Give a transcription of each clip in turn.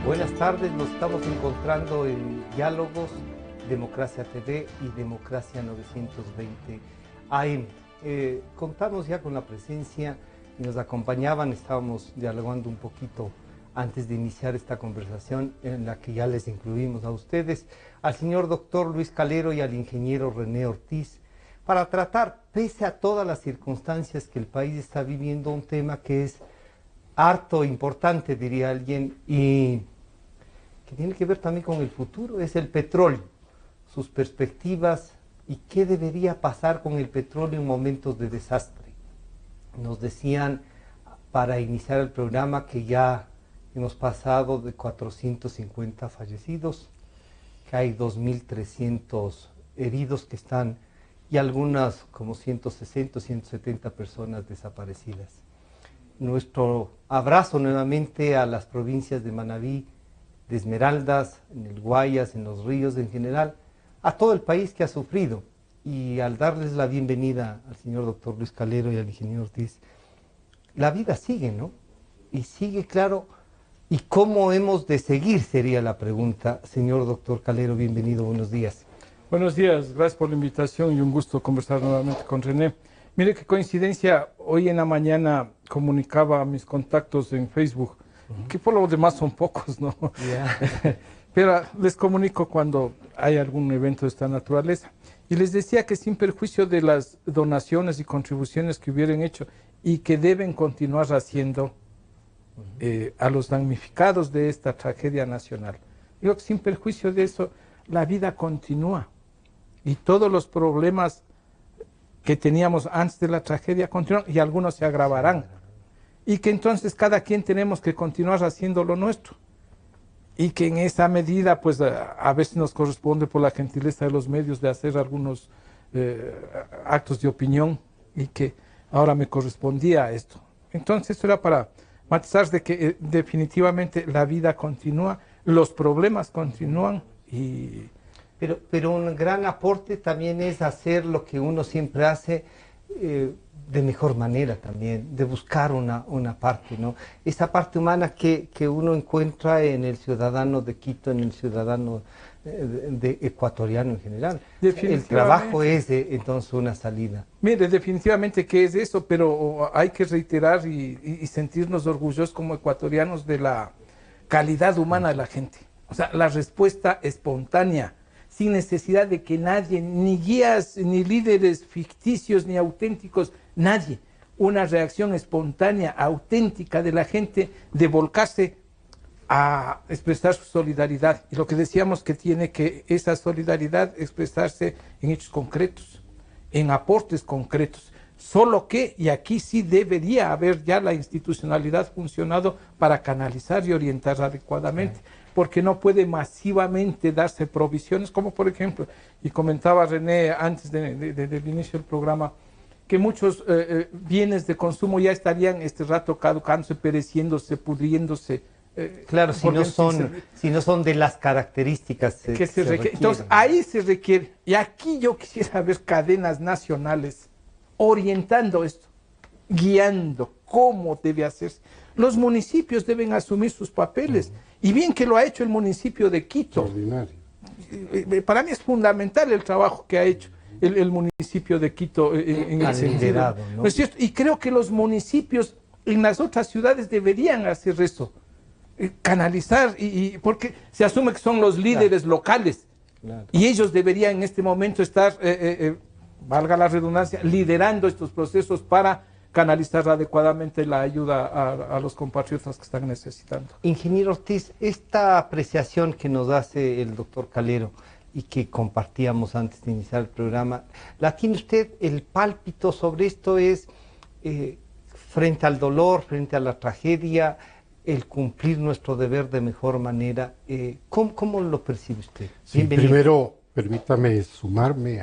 Buenas tardes, nos estamos encontrando en Diálogos, Democracia TV y Democracia 920 AM. Contamos ya con la presencia y nos acompañaban, estábamos dialogando un poquito antes de iniciar esta conversación en la que ya les incluimos a ustedes, al señor doctor Luis Calero y al ingeniero René Ortiz, para tratar, pese a todas las circunstancias que el país está viviendo, un tema que es harto importante, diría alguien, y que tiene que ver también con el futuro, es el petróleo, sus perspectivas y qué debería pasar con el petróleo en momentos de desastre. Nos decían para iniciar el programa que ya hemos pasado de 450 fallecidos, que hay 2.300 heridos que están y algunas como 160, 170 personas desaparecidas. Nuestro abrazo nuevamente a las provincias de Manabí, de Esmeraldas, en el Guayas, en los ríos en general, a todo el país que ha sufrido. Y al darles la bienvenida al señor doctor Luis Calero y al ingeniero Ortiz, la vida sigue, ¿no? Y sigue, claro. ¿Y cómo hemos de seguir? Sería la pregunta. Señor doctor Calero, bienvenido, buenos días. Buenos días, gracias por la invitación y un gusto conversar nuevamente con René. Mire qué coincidencia, hoy en la mañana comunicaba a mis contactos en Facebook, que por lo demás son pocos, ¿no? Pero les comunico cuando hay algún evento de esta naturaleza. Y les decía que sin perjuicio de las donaciones y contribuciones que hubieran hecho y que deben continuar haciendo a los damnificados de esta tragedia nacional. Digo que sin perjuicio de eso, la vida continúa. Y todos los problemas que teníamos antes de la tragedia continúan y algunos se agravarán. Y que entonces cada quien tenemos que continuar haciendo lo nuestro. Y que en esa medida, pues a veces nos corresponde por la gentileza de los medios de hacer algunos actos de opinión y que ahora me correspondía esto. Entonces esto era para matizar de que definitivamente la vida continúa, los problemas continúan y... Pero un gran aporte también es hacer lo que uno siempre hace de mejor manera también, de buscar una parte, ¿no? Esa parte humana que uno encuentra en el ciudadano de Quito, en el ciudadano ecuatoriano en general. El trabajo es entonces una salida. Mire, definitivamente que es eso, pero hay que reiterar y sentirnos orgullosos como ecuatorianos de la calidad humana de la gente. O sea, la respuesta espontánea, sin necesidad de que nadie, ni guías, ni líderes ficticios, ni auténticos, nadie. Una reacción espontánea, auténtica de la gente de volcarse a expresar su solidaridad. Y lo que decíamos que tiene que esa solidaridad expresarse en hechos concretos, en aportes concretos. Solo que, y aquí sí debería haber ya la institucionalidad funcionado para canalizar y orientar adecuadamente. Porque no puede masivamente darse provisiones, como por ejemplo, y comentaba René antes del inicio del programa, que muchos bienes de consumo ya estarían este rato caducándose, pereciéndose, pudriéndose. Claro, si no son de las características que se requieren. Entonces, ahí se requiere, y aquí yo quisiera ver cadenas nacionales orientando esto, guiando cómo debe hacerse. Los municipios deben asumir sus papeles. Y bien que lo ha hecho el municipio de Quito. Extraordinario. Para mí es fundamental el trabajo que ha hecho el municipio de Quito en el sentido. ¿No es cierto? Y creo que los municipios en las otras ciudades deberían hacer eso. Canalizar, porque se asume que son los líderes locales. Claro. Y ellos deberían en este momento estar, valga la redundancia, liderando estos procesos para canalizar adecuadamente la ayuda a los compatriotas que están necesitando. Ingeniero Ortiz, esta apreciación que nos hace el doctor Calero y que compartíamos antes de iniciar el programa, ¿la tiene usted? El pálpito sobre esto es frente al dolor, frente a la tragedia, el cumplir nuestro deber de mejor manera. ¿Cómo lo percibe usted? Sí, primero, permítame sumarme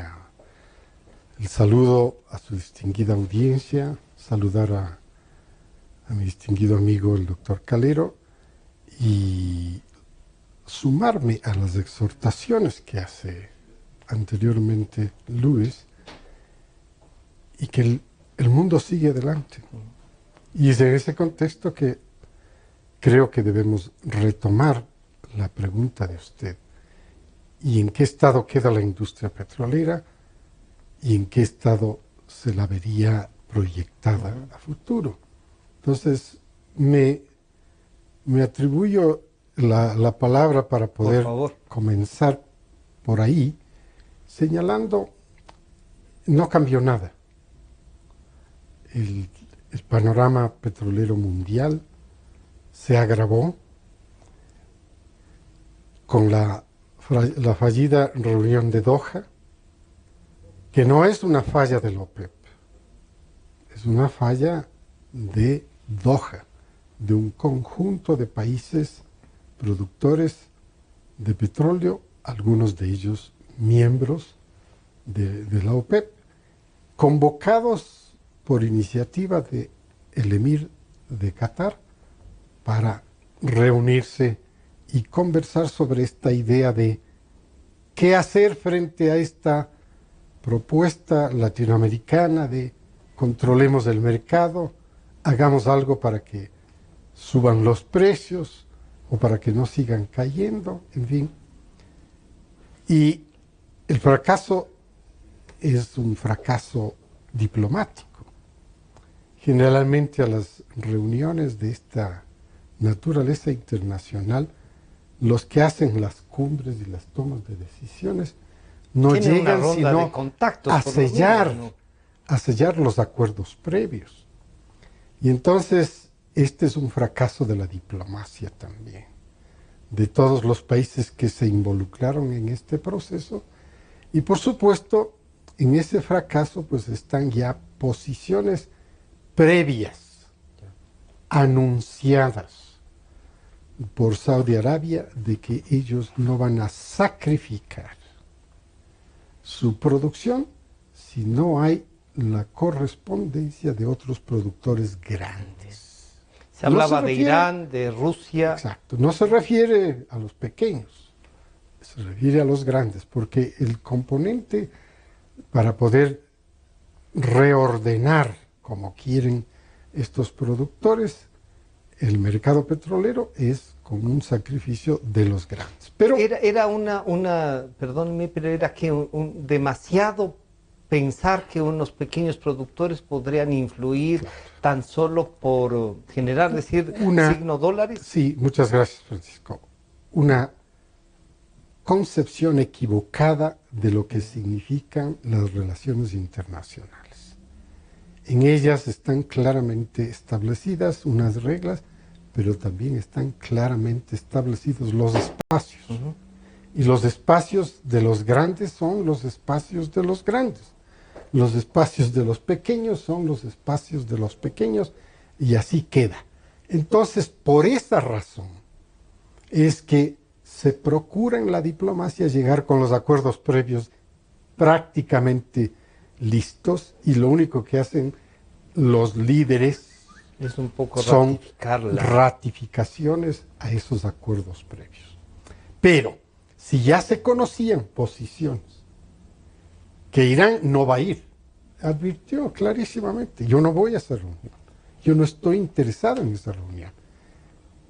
el saludo a su distinguida audiencia, saludar a mi distinguido amigo el doctor Calero y sumarme a las exhortaciones que hace anteriormente Luis y que el mundo sigue adelante. Y es en ese contexto que creo que debemos retomar la pregunta de usted. ¿Y en qué estado queda la industria petrolera? ¿Y en qué estado se la vería proyectada a futuro? Entonces, me atribuyo la palabra para poder comenzar por ahí, señalando, no cambió nada. El panorama petrolero mundial se agravó con la fallida reunión de Doha, que no es una falla de la OPEP, es una falla de Doha, de un conjunto de países productores de petróleo, algunos de ellos miembros de la OPEP, convocados por iniciativa del emir de Qatar para reunirse y conversar sobre esta idea de qué hacer frente a esta propuesta latinoamericana de controlemos el mercado, hagamos algo para que suban los precios o para que no sigan cayendo, en fin. Y el fracaso es un fracaso diplomático. Generalmente a las reuniones de esta naturaleza internacional, los que hacen las cumbres y las tomas de decisiones no llegan sino a sellar los acuerdos previos. Y entonces este es un fracaso de la diplomacia también, de todos los países que se involucraron en este proceso. Y por supuesto, en ese fracaso pues están ya posiciones previas, anunciadas por Saudi Arabia, de que ellos no van a sacrificar su producción si no hay la correspondencia de otros productores grandes. Se hablaba de Irán, de Rusia. Exacto, no se refiere a los pequeños, se refiere a los grandes, porque el componente para poder reordenar como quieren estos productores el mercado petrolero es con un sacrificio de los grandes. Pero perdóneme, pero era que demasiado pensar que unos pequeños productores podrían influir tan solo por generar, signo dólares. Sí, muchas gracias, Francisco. Una concepción equivocada de lo que significan las relaciones internacionales. En ellas están claramente establecidas unas reglas, pero también están claramente establecidos los espacios. Y los espacios de los grandes son los espacios de los grandes. Los espacios de los pequeños son los espacios de los pequeños, y así queda. Entonces, por esa razón, es que se procura en la diplomacia llegar con los acuerdos previos prácticamente listos, y lo único que hacen los líderes es un poco son ratificaciones a esos acuerdos previos. Pero si ya se conocían posiciones que Irán no va a ir, advirtió clarísimamente, yo no voy a esa reunión, yo no estoy interesado en esa reunión.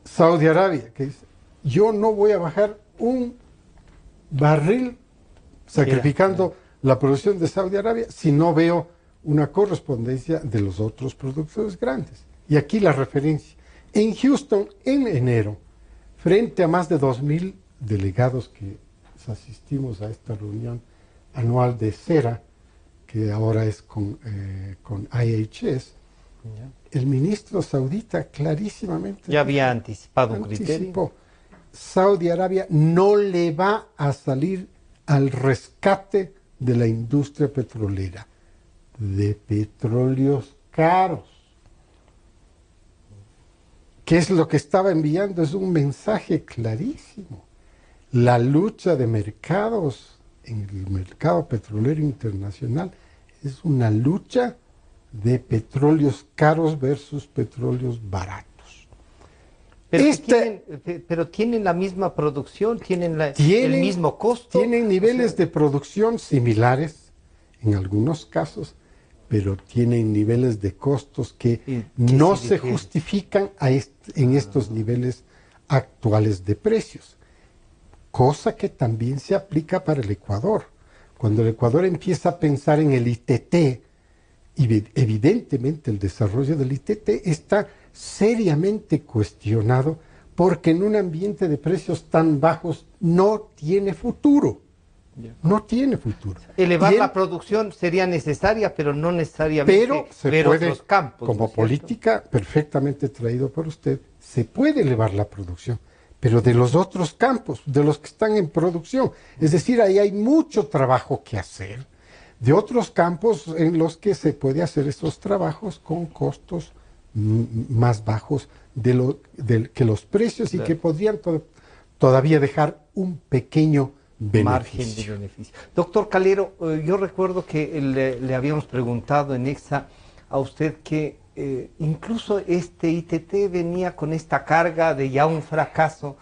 Saudi Arabia, que dice, yo no voy a bajar un barril sacrificando la producción de Saudi Arabia si no veo una correspondencia de los otros productores grandes. Y aquí la referencia. En Houston, en enero, frente a más de 2.000 delegados que asistimos a esta reunión anual de CERA, que ahora es con IHS, el ministro saudita clarísimamente... Ya había anticipado un criterio. Saudi Arabia no le va a salir al rescate de la industria petrolera, de petróleos caros. ¿Qué es lo que estaba enviando? Es un mensaje clarísimo. La lucha de mercados en el mercado petrolero internacional es una lucha de petróleos caros versus petróleos baratos. Pero tienen la misma producción, tienen el mismo costo. Tienen niveles de producción similares en algunos casos, pero tienen niveles de costos que no se justifican en estos niveles actuales de precios. cosa que también se aplica para el Ecuador. Cuando el Ecuador empieza a pensar en el ITT, y evidentemente el desarrollo del ITT está seriamente cuestionado porque en un ambiente de precios tan bajos no tiene futuro. No tiene futuro. Elevar la producción sería necesaria, pero no necesariamente pero se ver puede, otros campos. como ¿no es cierto? política perfectamente traído por usted, se puede elevar la producción, pero de los otros campos, de los que están en producción. Es decir, ahí hay mucho trabajo que hacer, de otros campos en los que se puede hacer esos trabajos con costos más bajos que los precios y que podrían todavía dejar un pequeño margen de beneficio. Doctor Calero, yo recuerdo que le habíamos preguntado en EXA a usted que incluso este ITT venía con esta carga de ya un fracaso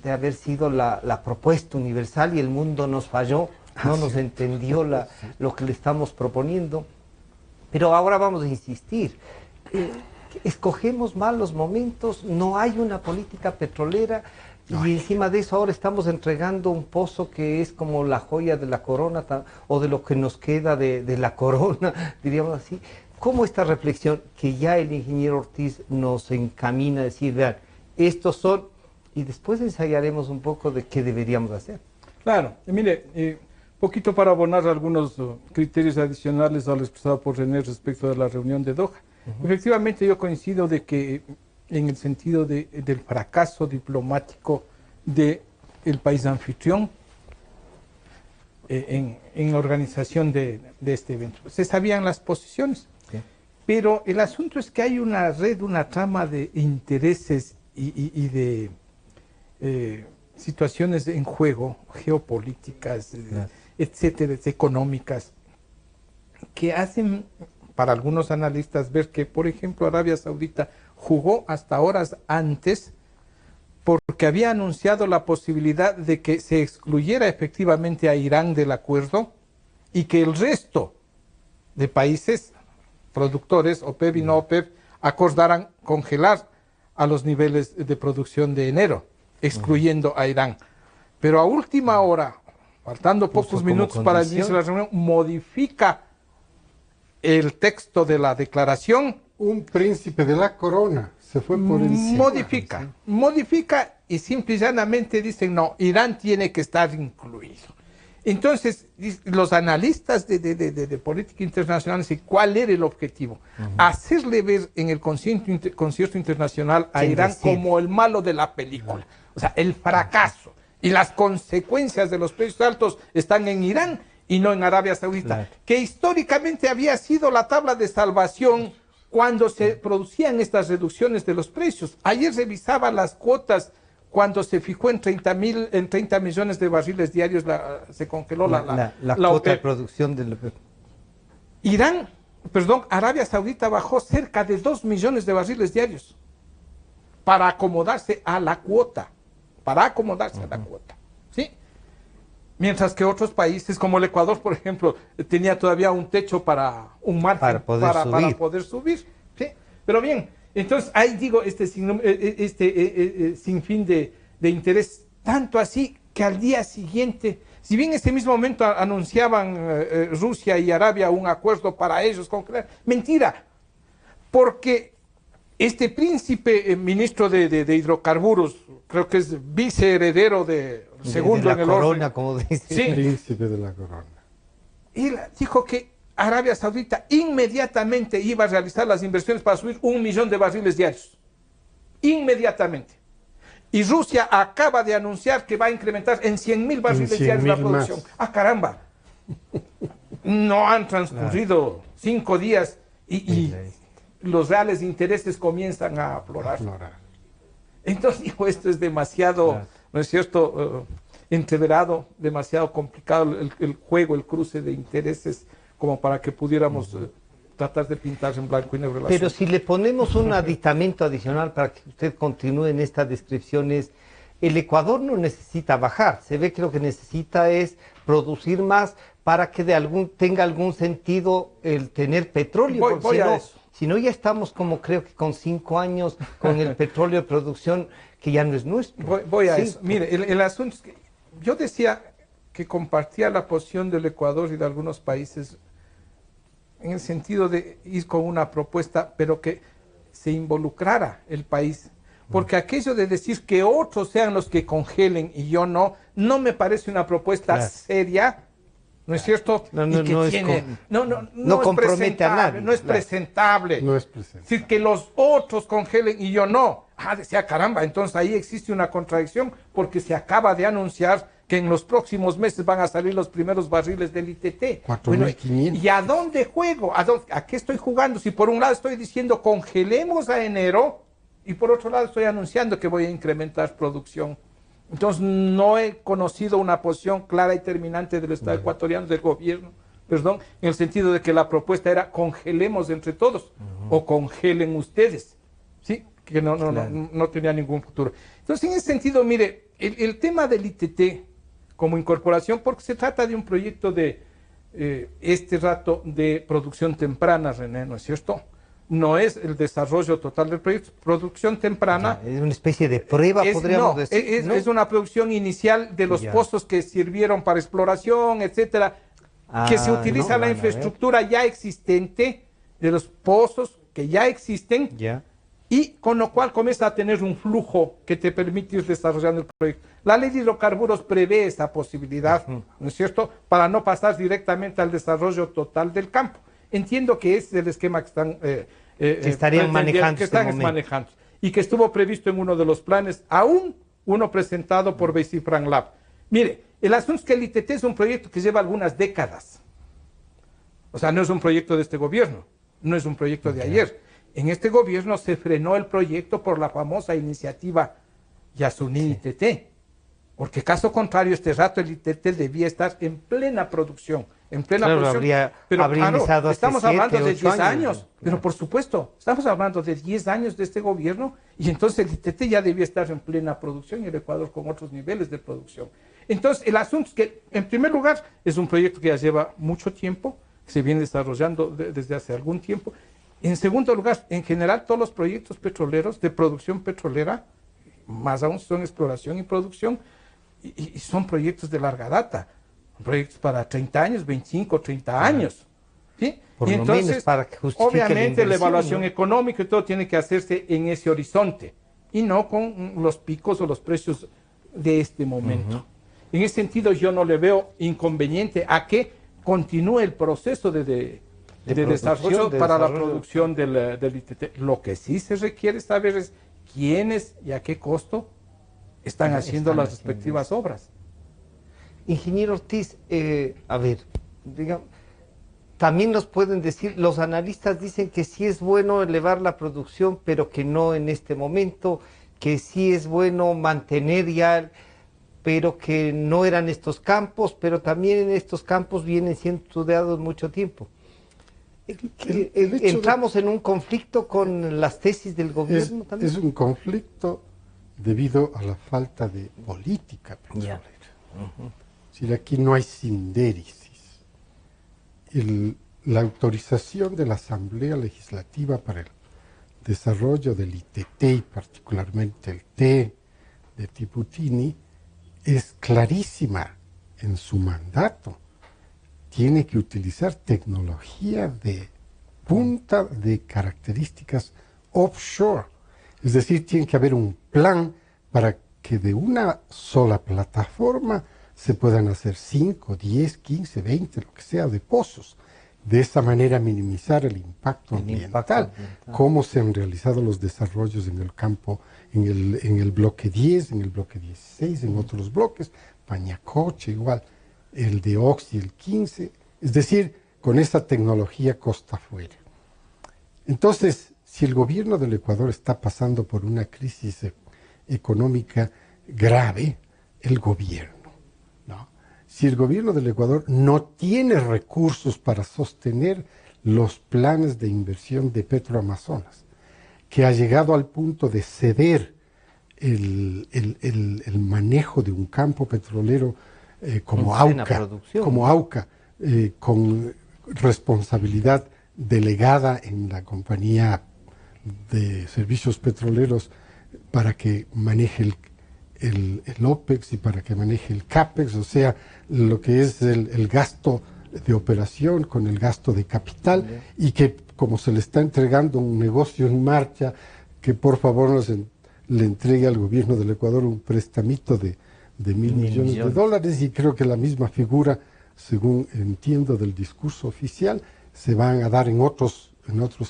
de haber sido la propuesta universal y el mundo nos falló, no nos entendió lo que le estamos proponiendo. Pero ahora vamos a insistir. Escogemos mal los momentos, no hay una política petrolera. Y encima de eso ahora estamos entregando un pozo que es como la joya de la corona o de lo que nos queda de la corona, diríamos así. ¿Cómo esta reflexión que ya el ingeniero Ortiz nos encamina a decir, vean, estos son, y después ensayaremos un poco de qué deberíamos hacer? Claro, mire, poquito para abonar algunos criterios adicionales a lo expresado por René respecto de la reunión de Doha. Efectivamente yo coincido de que en el sentido del fracaso diplomático del país anfitrión en la organización de este evento. Se sabían las posiciones, sí, pero el asunto es que hay una red, una trama de intereses y de situaciones en juego, geopolíticas, etcétera, económicas, que hacen para algunos analistas ver que, por ejemplo, Arabia Saudita jugó hasta horas antes porque había anunciado la posibilidad de que se excluyera efectivamente a Irán del acuerdo y que el resto de países productores, OPEP y no OPEP, acordaran congelar a los niveles de producción de enero, excluyendo a Irán. Pero a última hora, faltando pocos minutos para el inicio de la reunión, modifica el texto de la declaración. Un príncipe de la corona se fue por encima. Modifica y simple y llanamente dicen, no, Irán tiene que estar incluido. Entonces, los analistas de política internacional dicen, ¿cuál era el objetivo? Hacerle ver en el concierto internacional a Irán como el malo de la película. O sea, el fracaso y las consecuencias de los precios altos están en Irán y no en Arabia Saudita, que históricamente había sido la tabla de salvación cuando se producían estas reducciones de los precios. Ayer revisaba las cuotas cuando se fijó en 30 millones de barriles diarios, se congeló la cuota de producción del Arabia Saudita bajó cerca de 2 millones de barriles diarios para acomodarse a la cuota, ¿sí? Mientras que otros países, como el Ecuador, por ejemplo, tenía todavía un techo para un margen para poder subir. ¿Sí? Pero bien, entonces ahí digo sinfín de interés, tanto así que al día siguiente, si bien en ese mismo momento anunciaban Rusia y Arabia un acuerdo para ellos, mentira, porque este príncipe ministro de hidrocarburos, creo que es viceheredero segundo en el corona, orden, como dice. Sí. Príncipe de la corona. Él dijo que Arabia Saudita inmediatamente iba a realizar las inversiones para subir 1 millón de barriles diarios. Inmediatamente. Y Rusia acaba de anunciar que va a incrementar en 100.000 barriles diarios la producción. Más. ¡Ah, caramba! No han transcurrido 5 días y los reales intereses comienzan a aflorar. Entonces dijo, esto es demasiado, ¿no es cierto?, entreverado, demasiado complicado el juego, el cruce de intereses, como para que pudiéramos tratar de pintar en blanco y negro. Pero si le ponemos un aditamento adicional para que usted continúe en estas descripciones, el Ecuador no necesita bajar, se ve que lo que necesita es producir más para que tenga algún sentido el tener petróleo. Si no, ya estamos como creo que con 5 años con el petróleo de producción que ya no es nuestro. Voy a eso. Mire, el asunto es que yo decía que compartía la posición del Ecuador y de algunos países en el sentido de ir con una propuesta, pero que se involucrara el país. Porque aquello de decir que otros sean los que congelen y yo no, no me parece una propuesta seria, ¿no es cierto? No compromete a nadie. No es presentable. No es presentable. Es decir, que los otros congelen y yo no. Ah, decía, caramba, entonces ahí existe una contradicción porque se acaba de anunciar que en los próximos meses van a salir los primeros barriles del ITT. 4.500. ¿Y a dónde juego? ¿A qué estoy jugando? Si por un lado estoy diciendo congelemos a enero y por otro lado estoy anunciando que voy a incrementar producción. Entonces no he conocido una posición clara y terminante del Estado ecuatoriano, del gobierno, perdón, en el sentido de que la propuesta era congelemos entre todos o congelen ustedes, ¿sí? Que no tenía ningún futuro. Entonces, en ese sentido, mire, el tema del ITT como incorporación, porque se trata de un proyecto de este rato de producción temprana, René, ¿no es cierto? No es el desarrollo total del proyecto, producción temprana. Es una especie de prueba, podríamos decir. Es una producción inicial de los pozos que sirvieron para exploración, etcétera, que se utiliza la infraestructura ya existente de los pozos que ya existen. Y con lo cual comienza a tener un flujo que te permite ir desarrollando el proyecto. La ley de hidrocarburos prevé esa posibilidad, ¿no es cierto?, para no pasar directamente al desarrollo total del campo. Entiendo que ese es el esquema que están que estarían manejando, que están manejando y que estuvo previsto en uno de los planes, aún uno presentado por Becifran Lab. Mire, el asunto es que el ITT es un proyecto que lleva algunas décadas. O sea, no es un proyecto de este gobierno, no es un proyecto de ayer. En este gobierno se frenó el proyecto por la famosa iniciativa Yasuní-ITT, porque caso contrario, este rato el ITT debía estar en plena producción, pero estamos hablando de 10 años, claro. Pero por supuesto, estamos hablando de 10 años de este gobierno y entonces el ITT ya debía estar en plena producción y el Ecuador con otros niveles de producción. Entonces, el asunto es que, en primer lugar, es un proyecto que ya lleva mucho tiempo, se viene desarrollando desde hace algún tiempo. En segundo lugar, en general, todos los proyectos petroleros de producción petrolera, más aún son exploración y producción, y son proyectos de larga data, proyectos para 30 años, 25, 30 años. ¿Sí? Por y lo entonces, menos para que justifique obviamente, la evaluación ¿no? económica y todo tiene que hacerse en ese horizonte, y no con los picos o los precios de este momento. En ese sentido, yo no le veo inconveniente a que continúe el proceso de desarrollo para la producción del ITT. Lo que sí se requiere saber es quiénes y a qué costo están haciendo las respectivas obras. Ingeniero Ortiz, a ver, digamos, también nos pueden decir, los analistas dicen que sí es bueno elevar la producción, pero que no en este momento, que sí es bueno mantener ya, pero que no eran estos campos, pero también en estos campos vienen siendo estudiados mucho tiempo. ¿Entramos en un conflicto con las tesis del gobierno también? Es un conflicto debido a la falta de política petrolera. Es decir, aquí no hay sindéresis. La autorización de la Asamblea Legislativa para el desarrollo del ITT y particularmente el T de Tiputini es clarísima en su mandato. Tiene que utilizar tecnología de punta de características offshore. Es decir, tiene que haber un plan para que de una sola plataforma se puedan hacer 5, 10, 15, 20, lo que sea, de pozos. De esa manera minimizar el impacto ambiental. Cómo se han realizado los desarrollos en el campo, en el bloque 10, en el bloque 16, en otros bloques, Pañacoche igual, el de Oxy, el 15, es decir, con esa tecnología costa afuera. Entonces, si el gobierno del Ecuador está pasando por una crisis económica grave, el gobierno, ¿no? Si el gobierno del Ecuador no tiene recursos para sostener los planes de inversión de Petroamazonas, que ha llegado al punto de ceder el manejo de un campo petrolero como AUCA, con responsabilidad delegada en la compañía de servicios petroleros para que maneje el OPEX y para que maneje el CAPEX, o sea, lo que es el gasto de operación con el gasto de capital, y que como se le está entregando un negocio en marcha, que por favor le entregue al gobierno del Ecuador un prestamito de 1.000 millones de dólares, y creo que la misma figura, según entiendo del discurso oficial, se van a dar en otros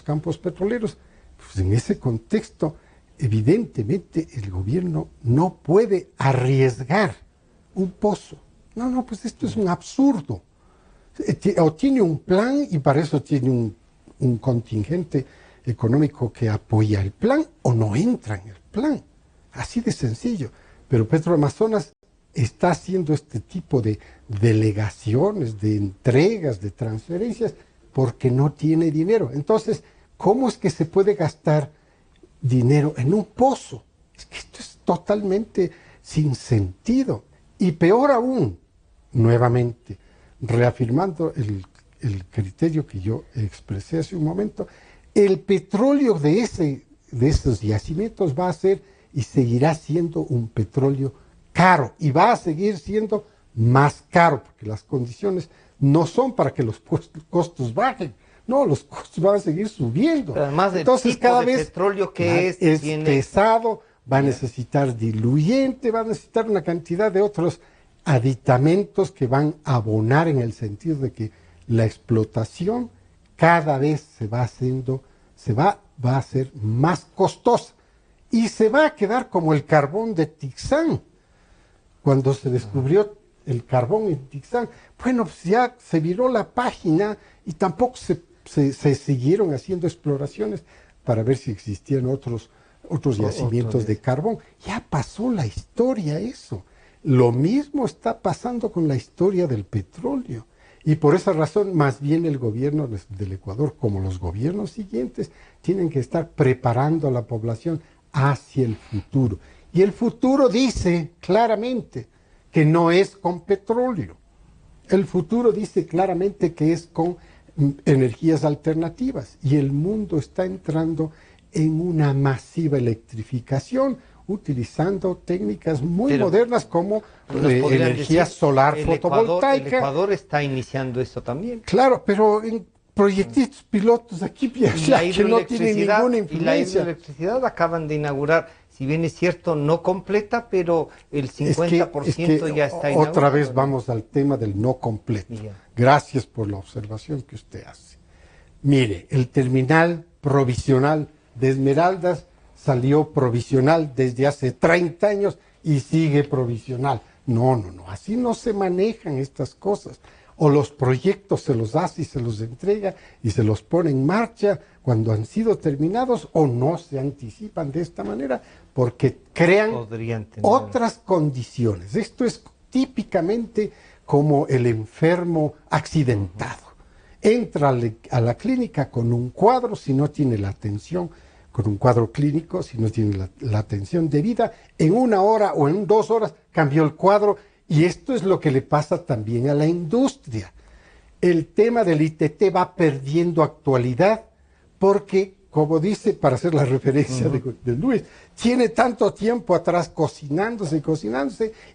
campos petroleros. Pues en ese contexto, evidentemente el gobierno no puede arriesgar un pozo. No, pues esto es un absurdo. O tiene un plan y para eso tiene un contingente económico que apoya el plan, o no entra en el plan. Así de sencillo. Pero Petroamazonas está haciendo este tipo de delegaciones, de entregas, de transferencias, porque no tiene dinero. Entonces, ¿cómo es que se puede gastar dinero en un pozo? Es que esto es totalmente sin sentido. Y peor aún, nuevamente, reafirmando el criterio que yo expresé hace un momento, el petróleo de esos yacimientos va a ser y seguirá siendo un petróleo caro, y va a seguir siendo más caro, porque las condiciones no son para que los costos bajen. No, los costos van a seguir subiendo. Pero además del Entonces, tipo cada de vez petróleo que tiene... pesado, va a necesitar diluyente, va a necesitar una cantidad de otros aditamentos que van a abonar en el sentido de que la explotación cada vez va a ser más costosa, y se va a quedar como el carbón de Tixán. Cuando se descubrió el carbón en Tixán, bueno, pues ya se viró la página y tampoco se siguieron haciendo exploraciones para ver si existían otros yacimientos de carbón. Ya pasó la historia eso. Lo mismo está pasando con la historia del petróleo. Y por esa razón, más bien el gobierno del Ecuador, como los gobiernos siguientes, tienen que estar preparando a la población hacia el futuro. Y el futuro dice claramente que no es con petróleo. El futuro dice claramente que es con energías alternativas. Y el mundo está entrando en una masiva electrificación, utilizando técnicas muy modernas como energía solar fotovoltaica. El Ecuador está iniciando eso también. Claro, pero en proyectitos pilotos aquí ya que no tiene ninguna influencia. Y la hidroelectricidad acaban de inaugurar, si bien es cierto, no completa, pero el 50% ya está inaugurado. Otra vez vamos al tema del no completo. Gracias por la observación que usted hace. Mire, el terminal provisional de Esmeraldas salió provisional desde hace 30 años y sigue provisional. No, así no se manejan estas cosas. O los proyectos se los hace y se los entrega y se los pone en marcha cuando han sido terminados, o no se anticipan de esta manera porque crean otras condiciones. Esto es típicamente como el enfermo accidentado. Entra a la clínica con un cuadro, si no tiene la atención, con un cuadro clínico, si no tiene la atención debida, en 1 hora o en 2 horas cambió el cuadro. Y esto es lo que le pasa también a la industria. El tema del ITT va perdiendo actualidad porque, como dice, para hacer la referencia de Luis, tiene tanto tiempo atrás cocinándose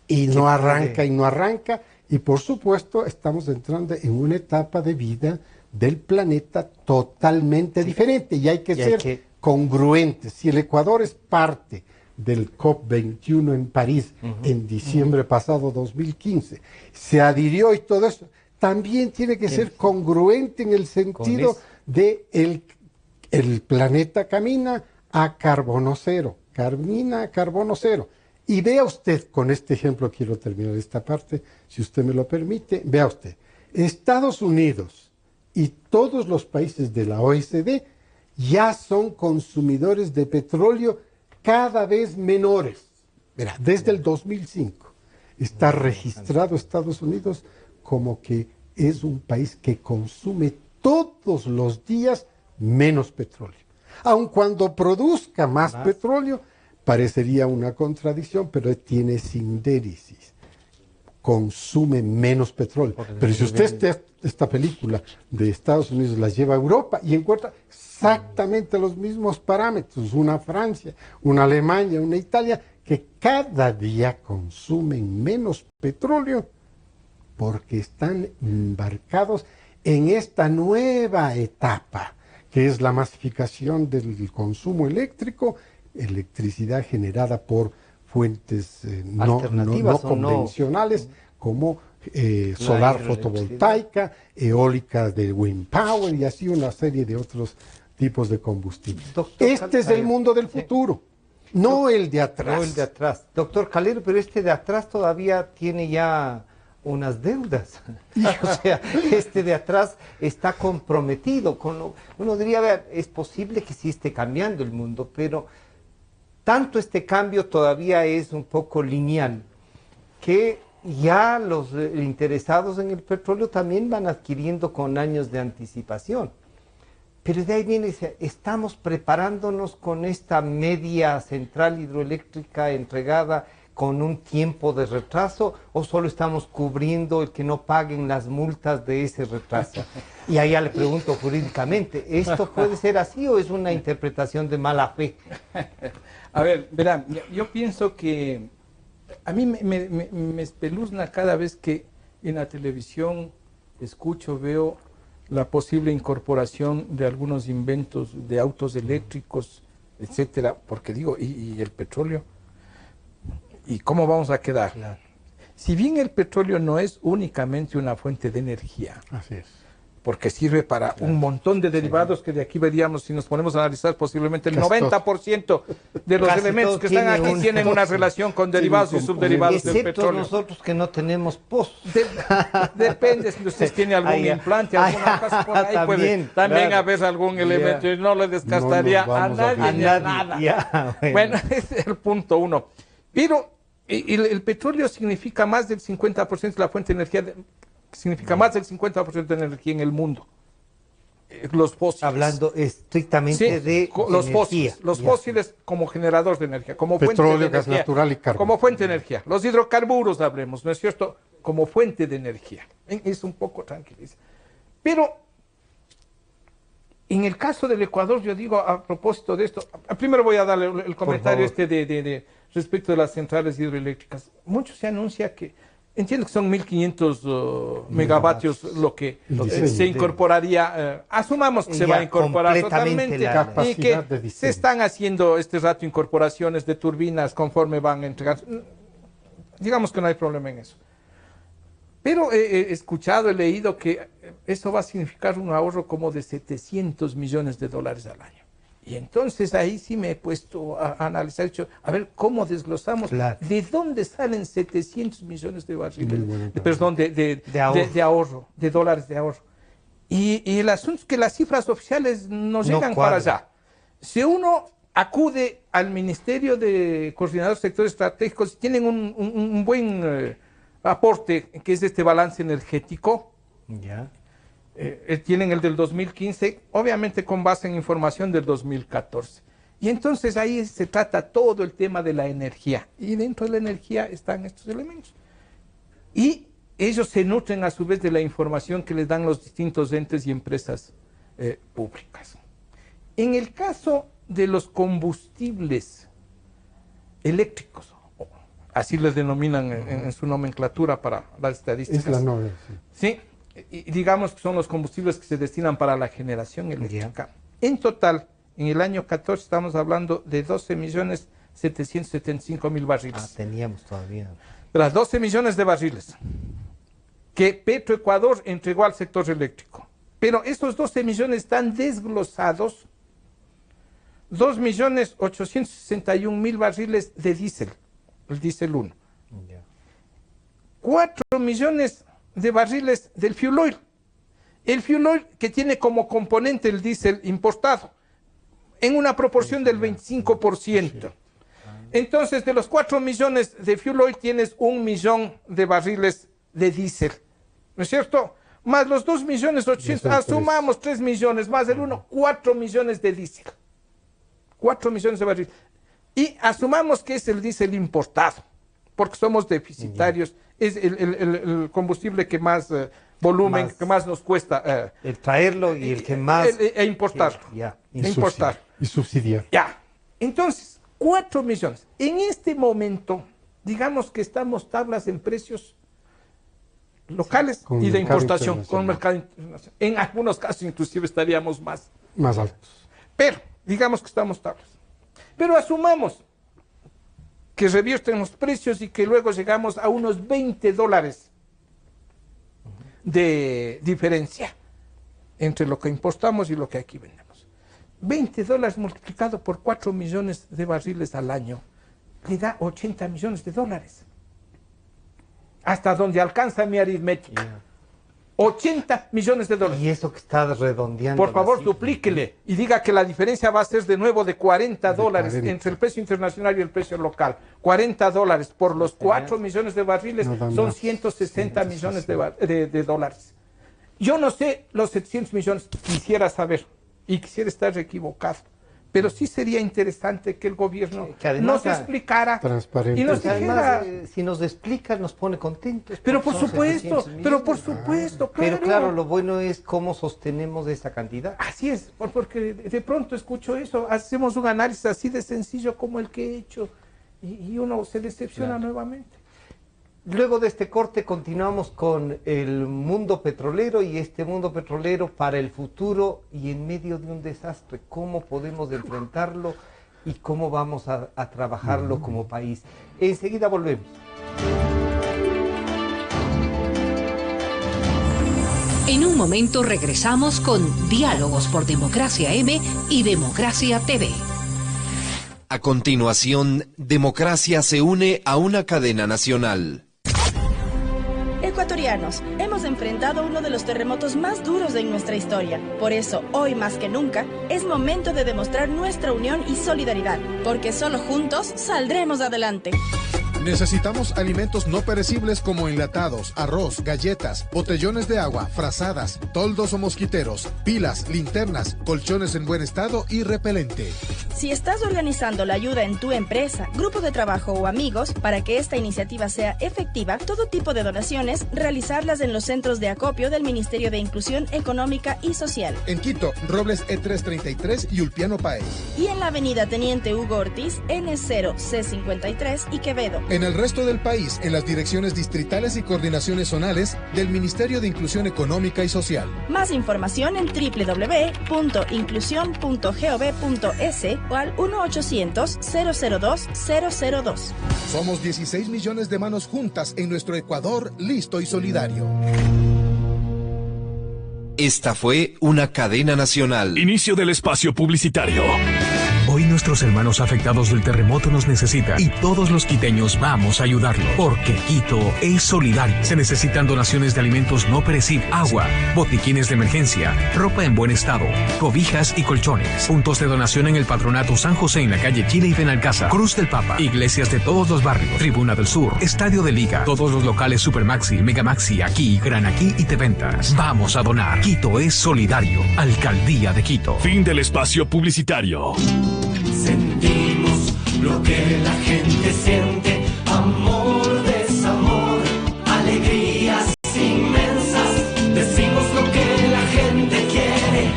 y no arranca. Y por supuesto estamos entrando en una etapa de vida del planeta totalmente diferente, y hay que ser congruentes. Si el Ecuador es parte del COP21 en París en diciembre pasado 2015, se adhirió y todo eso, también tiene que ser congruente en el sentido de el planeta camina a carbono cero, Y vea usted, con este ejemplo quiero terminar esta parte, si usted me lo permite, vea usted, Estados Unidos y todos los países de la OECD ya son consumidores de petróleo cada vez menores. Verá, desde el 2005 está registrado Estados Unidos como que es un país que consume todos los días menos petróleo. Aun cuando produzca más petróleo, parecería una contradicción, pero tiene sindéresis. Consume menos petróleo. Pero si usted esta película de Estados Unidos la lleva a Europa y encuentra exactamente los mismos parámetros, una Francia, una Alemania, una Italia, que cada día consumen menos petróleo porque están embarcados en esta nueva etapa, que es la masificación del consumo eléctrico, electricidad generada por fuentes no convencionales, como solar fotovoltaica, eólica de wind power y así una serie de otros tipos de combustible. Este es el mundo del futuro, no el de atrás. No el de atrás. Doctor Calero, pero este de atrás todavía tiene ya unas deudas. O sea, este de atrás está comprometido con uno diría, ver, es posible que sí esté cambiando el mundo, pero tanto este cambio todavía es un poco lineal, que ya los interesados en el petróleo también van adquiriendo con años de anticipación. Pero de ahí viene, estamos preparándonos con esta media central hidroeléctrica entregada con un tiempo de retraso, o solo estamos cubriendo el que no paguen las multas de ese retraso. Y allá le pregunto jurídicamente, ¿esto puede ser así o es una interpretación de mala fe? A ver, verán, yo pienso que a mí me espeluzna cada vez que en la televisión escucho, veo la posible incorporación de algunos inventos de autos eléctricos, etcétera, porque digo, ¿y el petróleo? ¿Y cómo vamos a quedar? Claro. Si bien el petróleo no es únicamente una fuente de energía, Así es. porque sirve para un montón de derivados que de aquí veríamos, si nos ponemos a analizar, posiblemente el 90% de los elementos que están aquí tienen una relación con derivados y subderivados del petróleo. Nosotros que no tenemos pozos. Depende si usted tiene algún implante, alguna cosa por ahí, puede también haber algún elemento, y no le desgastaría a nadie ni a nada. Bueno, ese es el punto uno. Pero el petróleo significa más del 50% de la fuente de energía, significa más del 50% de energía en el mundo. Los fósiles. Hablando estrictamente de los energía. fósiles. Los fósiles como generadores de energía, como fuente Petróleo, de energía. gas natural y carbón. Como fuente de energía. Los hidrocarburos hablemos, ¿no es cierto? Como fuente de energía. Es un poco tranquiliza. Pero en el caso del Ecuador, yo digo a propósito de esto, primero voy a darle el comentario respecto de las centrales hidroeléctricas. Mucho se anuncia que, entiendo que son 1.500 megavatios lo que se incorporaría, asumamos que se va a incorporar totalmente, y que se están haciendo este rato incorporaciones de turbinas conforme van entregando. Digamos que no hay problema en eso. Pero he escuchado, he leído que eso va a significar un ahorro como de $700 millones al año. Y entonces ahí sí me he puesto a analizar, he dicho, a ver cómo desglosamos, de dónde salen 700 millones de barriles, de ahorro, de dólares de ahorro. Y el asunto es que las cifras oficiales no llegan para allá. Si uno acude al Ministerio de Coordinadores de Sectores Estratégicos, tienen un buen aporte, que es este balance energético. Ya. Tienen el del 2015, obviamente con base en información del 2014. Y entonces ahí se trata todo el tema de la energía. Y dentro de la energía están estos elementos. Y ellos se nutren a su vez de la información que les dan los distintos entes y empresas públicas. En el caso de los combustibles eléctricos, así les denominan en su nomenclatura para las estadísticas. Es la novia, sí. Y digamos que son los combustibles que se destinan para la generación eléctrica. En total, en el año 14 estamos hablando de 12.775.000 barriles. Teníamos todavía. Las 12 millones de barriles que Petroecuador entregó al sector eléctrico. Pero estos 12 millones están desglosados. 2.861.000 barriles de diésel, el diésel 1. 4 millones de barriles del fuel oil. El fuel oil que tiene como componente el diésel importado en una proporción del 25%. Entonces, de los 4 millones de fuel oil tienes 1 millón de barriles de diésel, ¿no es cierto? Más los 2.800.000, asumamos 3 millones, más el 1, 4 millones de diésel. 4 millones de barriles. Y asumamos que es el diésel importado, porque somos deficitarios. Es el combustible que más volumen, que más nos cuesta. El traerlo y el que más... importarlo. Y subsidiar. Ya. Entonces, 4 millones. En este momento, digamos que estamos tablas en precios locales con y de mercado importación, con internacional. mercado internacional. En algunos casos inclusive estaríamos más altos. pero, digamos que estamos tablas. Pero asumamos que revierten los precios y que luego llegamos a unos $20 de diferencia entre lo que importamos y lo que aquí vendemos. $20 multiplicado por 4 millones de barriles al año le da 80 millones de dólares. Hasta donde alcanza mi aritmética. Yeah. 80 millones de dólares. Y eso que está redondeando. Por favor, la cifra. duplíquele y diga que la diferencia va a ser de nuevo de $40 40. entre el precio internacional y el precio local. $40 por los 4 millones de barriles No da son más. 160 millones de dólares. Yo no sé los 700 millones, quisiera saber y quisiera estar equivocado. Pero sí sería interesante que el gobierno Que además nos explicara transparente. y nos Porque dijera... además, si nos explica, nos pone contentos. Pero porque por son supuesto, 700 pero por millones. supuesto, Pero claro, lo bueno es cómo sostenemos esa cantidad. Así es, porque de pronto escucho eso, hacemos un análisis así de sencillo como el que he hecho y uno se decepciona Claro. nuevamente. Luego de este corte continuamos con el mundo petrolero y este mundo petrolero para el futuro y en medio de un desastre, cómo podemos enfrentarlo y cómo vamos a trabajarlo como país. Enseguida volvemos. En un momento regresamos con Diálogos por Democracia M y Democracia TV. A continuación, Democracia se une a una cadena nacional. Ecuatorianos, hemos enfrentado uno de los terremotos más duros de nuestra historia. Por eso, hoy más que nunca, es momento de demostrar nuestra unión y solidaridad, porque solo juntos saldremos adelante. Necesitamos alimentos no perecibles como enlatados, arroz, galletas, botellones de agua, frazadas, toldos o mosquiteros, pilas, linternas, colchones en buen estado y repelente. Si estás organizando la ayuda en tu empresa, grupo de trabajo o amigos, para que esta iniciativa sea efectiva, todo tipo de donaciones, realizarlas en los centros de acopio del Ministerio de Inclusión Económica y Social. En Quito, Robles E333 y Ulpiano Páez. Y en la avenida Teniente Hugo Ortiz, N0C53 y Quevedo. En el resto del país, en las direcciones distritales y coordinaciones zonales del Ministerio de Inclusión Económica y Social. Más información en www.inclusión.gov.es o al 1-800-002-002. Somos 16 millones de manos juntas en nuestro Ecuador, listo y solidario. Esta fue una cadena nacional. Inicio del espacio publicitario. Hoy nuestros hermanos afectados del terremoto nos necesitan y todos los quiteños vamos a ayudarlos, porque Quito es solidario. Se necesitan donaciones de alimentos no perecibles, agua, botiquines de emergencia, ropa en buen estado, cobijas y colchones. Puntos de donación en el Patronato San José en la calle Chile y Benalcázar, Cruz del Papa, iglesias de todos los barrios, Tribuna del Sur, Estadio de Liga, todos los locales Supermaxi, Megamaxi, Aquí, Gran Aquí y Teventas. Vamos a donar. Quito es solidario. Alcaldía de Quito. Fin del espacio publicitario. Sentimos lo que la gente siente, amor, desamor, alegrías inmensas. Decimos lo que la gente quiere,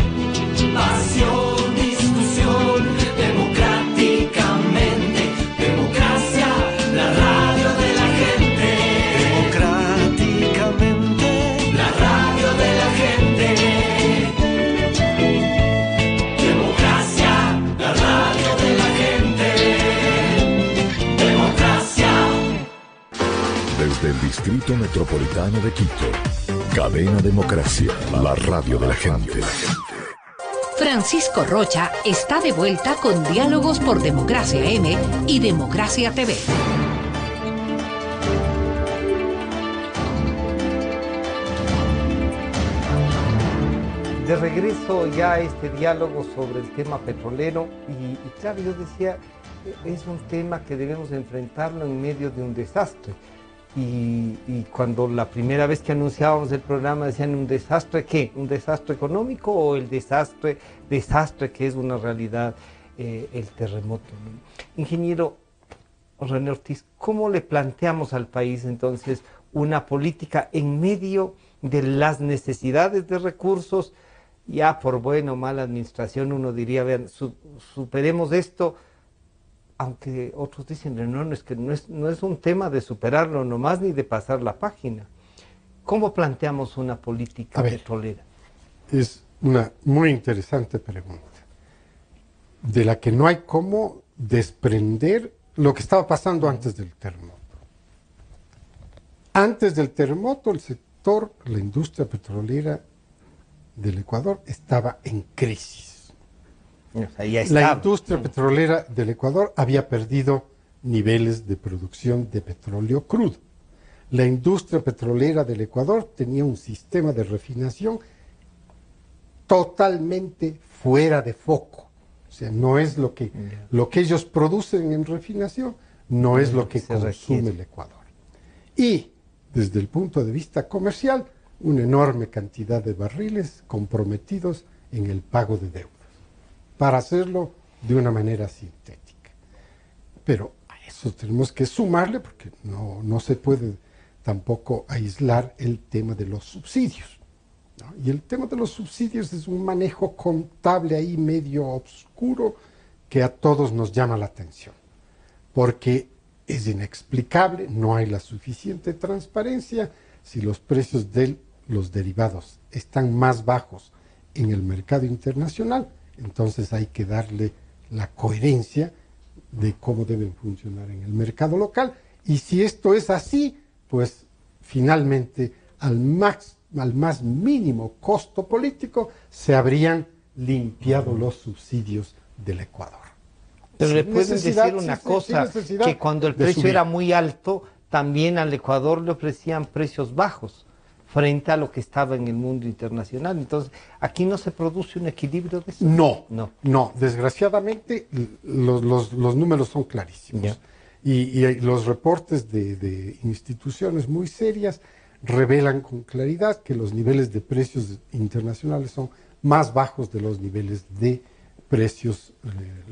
pasión, discusión, democráticamente. Democracia, la radio de la gente. Democráticamente, la radio de la gente. Democracia, la radio de la gente. Democracia. Desde el Distrito Metropolitano de Quito, Cadena Democracia, la radio de la gente. Francisco Rocha está de vuelta con Diálogos por Democracia M y Democracia TV. De regreso ya a este diálogo sobre el tema petrolero y claro, yo decía, es un tema que debemos enfrentarlo en medio de un desastre. Y cuando la primera vez que anunciábamos el programa decían un desastre, ¿qué? ¿Un desastre económico o el desastre que es una realidad, el terremoto, ¿no? Ingeniero René Ortiz, ¿cómo le planteamos al país entonces una política en medio de las necesidades de recursos? Ya por buena o mala administración uno diría, vean, superemos esto, aunque otros dicen, no, es que no es un tema de superarlo nomás ni de pasar la página. ¿Cómo planteamos una política petrolera? Es una muy interesante pregunta, de la que no hay cómo desprender lo que estaba pasando antes del terremoto. Antes del terremoto, el sector, la industria petrolera del Ecuador estaba en crisis. O sea, ya la industria petrolera del Ecuador había perdido niveles de producción de petróleo crudo. La industria petrolera del Ecuador tenía un sistema de refinación totalmente fuera de foco. O sea, no es lo que ellos producen en refinación, no es lo que consume el Ecuador. Y desde el punto de vista comercial, una enorme cantidad de barriles comprometidos en el pago de deudas, para hacerlo de una manera sintética. Pero a eso tenemos que sumarle, porque no se puede tampoco aislar el tema de los subsidios, ¿no? Y el tema de los subsidios es un manejo contable ahí medio oscuro que a todos nos llama la atención, porque es inexplicable, no hay la suficiente transparencia. Si los precios de los derivados están más bajos en el mercado internacional, entonces hay que darle la coherencia de cómo deben funcionar en el mercado local. Y si esto es así, pues finalmente al más mínimo costo político se habrían limpiado los subsidios del Ecuador. Pero le pueden decir una cosa, que cuando el precio era muy alto, también al Ecuador le ofrecían precios bajos frente a lo que estaba en el mundo internacional. Entonces, ¿aquí no se produce un equilibrio de eso? No. Desgraciadamente, los números son clarísimos. Y los reportes de instituciones muy serias revelan con claridad que los niveles de precios internacionales son más bajos de los niveles de precios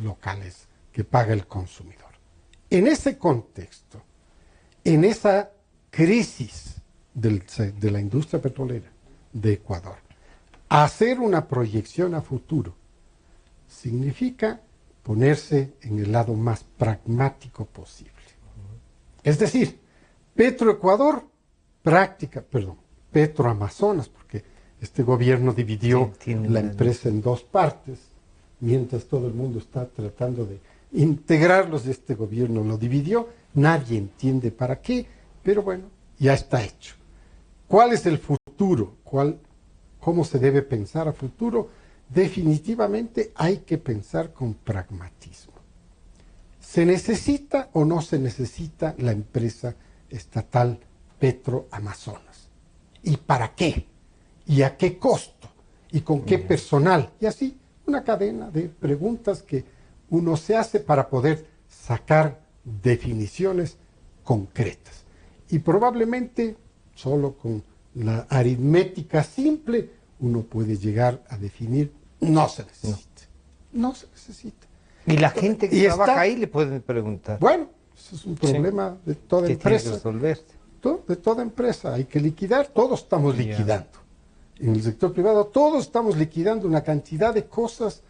locales que paga el consumidor. En ese contexto, en esa crisis de la industria petrolera de Ecuador, hacer una proyección a futuro significa ponerse en el lado más pragmático posible. Es decir, Petroecuador, Petroamazonas, porque este gobierno dividió la empresa en dos partes, mientras todo el mundo está tratando de integrarlos, este gobierno lo dividió, nadie entiende para qué, pero bueno, ya está hecho. ¿Cuál es el futuro? ¿Cómo se debe pensar a futuro? Definitivamente hay que pensar con pragmatismo. ¿Se necesita o no se necesita la empresa estatal Petroamazonas? ¿Y para qué? ¿Y a qué costo? ¿Y con qué personal? Y así, una cadena de preguntas que uno se hace para poder sacar definiciones concretas. Y probablemente, solo con la aritmética simple, uno puede llegar a definir, no se necesita. No se necesita. Y la gente que trabaja ahí le pueden preguntar. Bueno, eso es un problema de toda empresa. Resolverse. De toda empresa. Hay que liquidar, todos estamos liquidando. En el sector privado todos estamos liquidando una cantidad de cosas.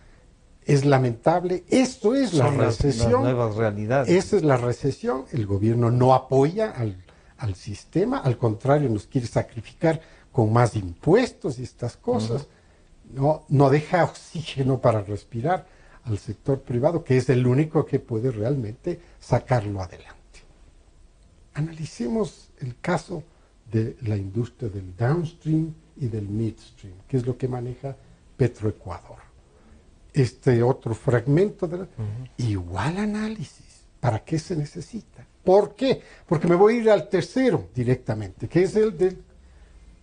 Es lamentable. Esto es la recesión. Las nuevas realidades. Esa es la recesión. El gobierno no apoya al sistema, al contrario, nos quiere sacrificar con más impuestos y estas cosas. No deja oxígeno para respirar al sector privado, que es el único que puede realmente sacarlo adelante. Analicemos el caso de la industria del downstream y del midstream, que es lo que maneja Petroecuador. Este otro fragmento igual análisis. ¿Para qué se necesita? ¿Por qué? Porque me voy a ir al tercero directamente, que es el de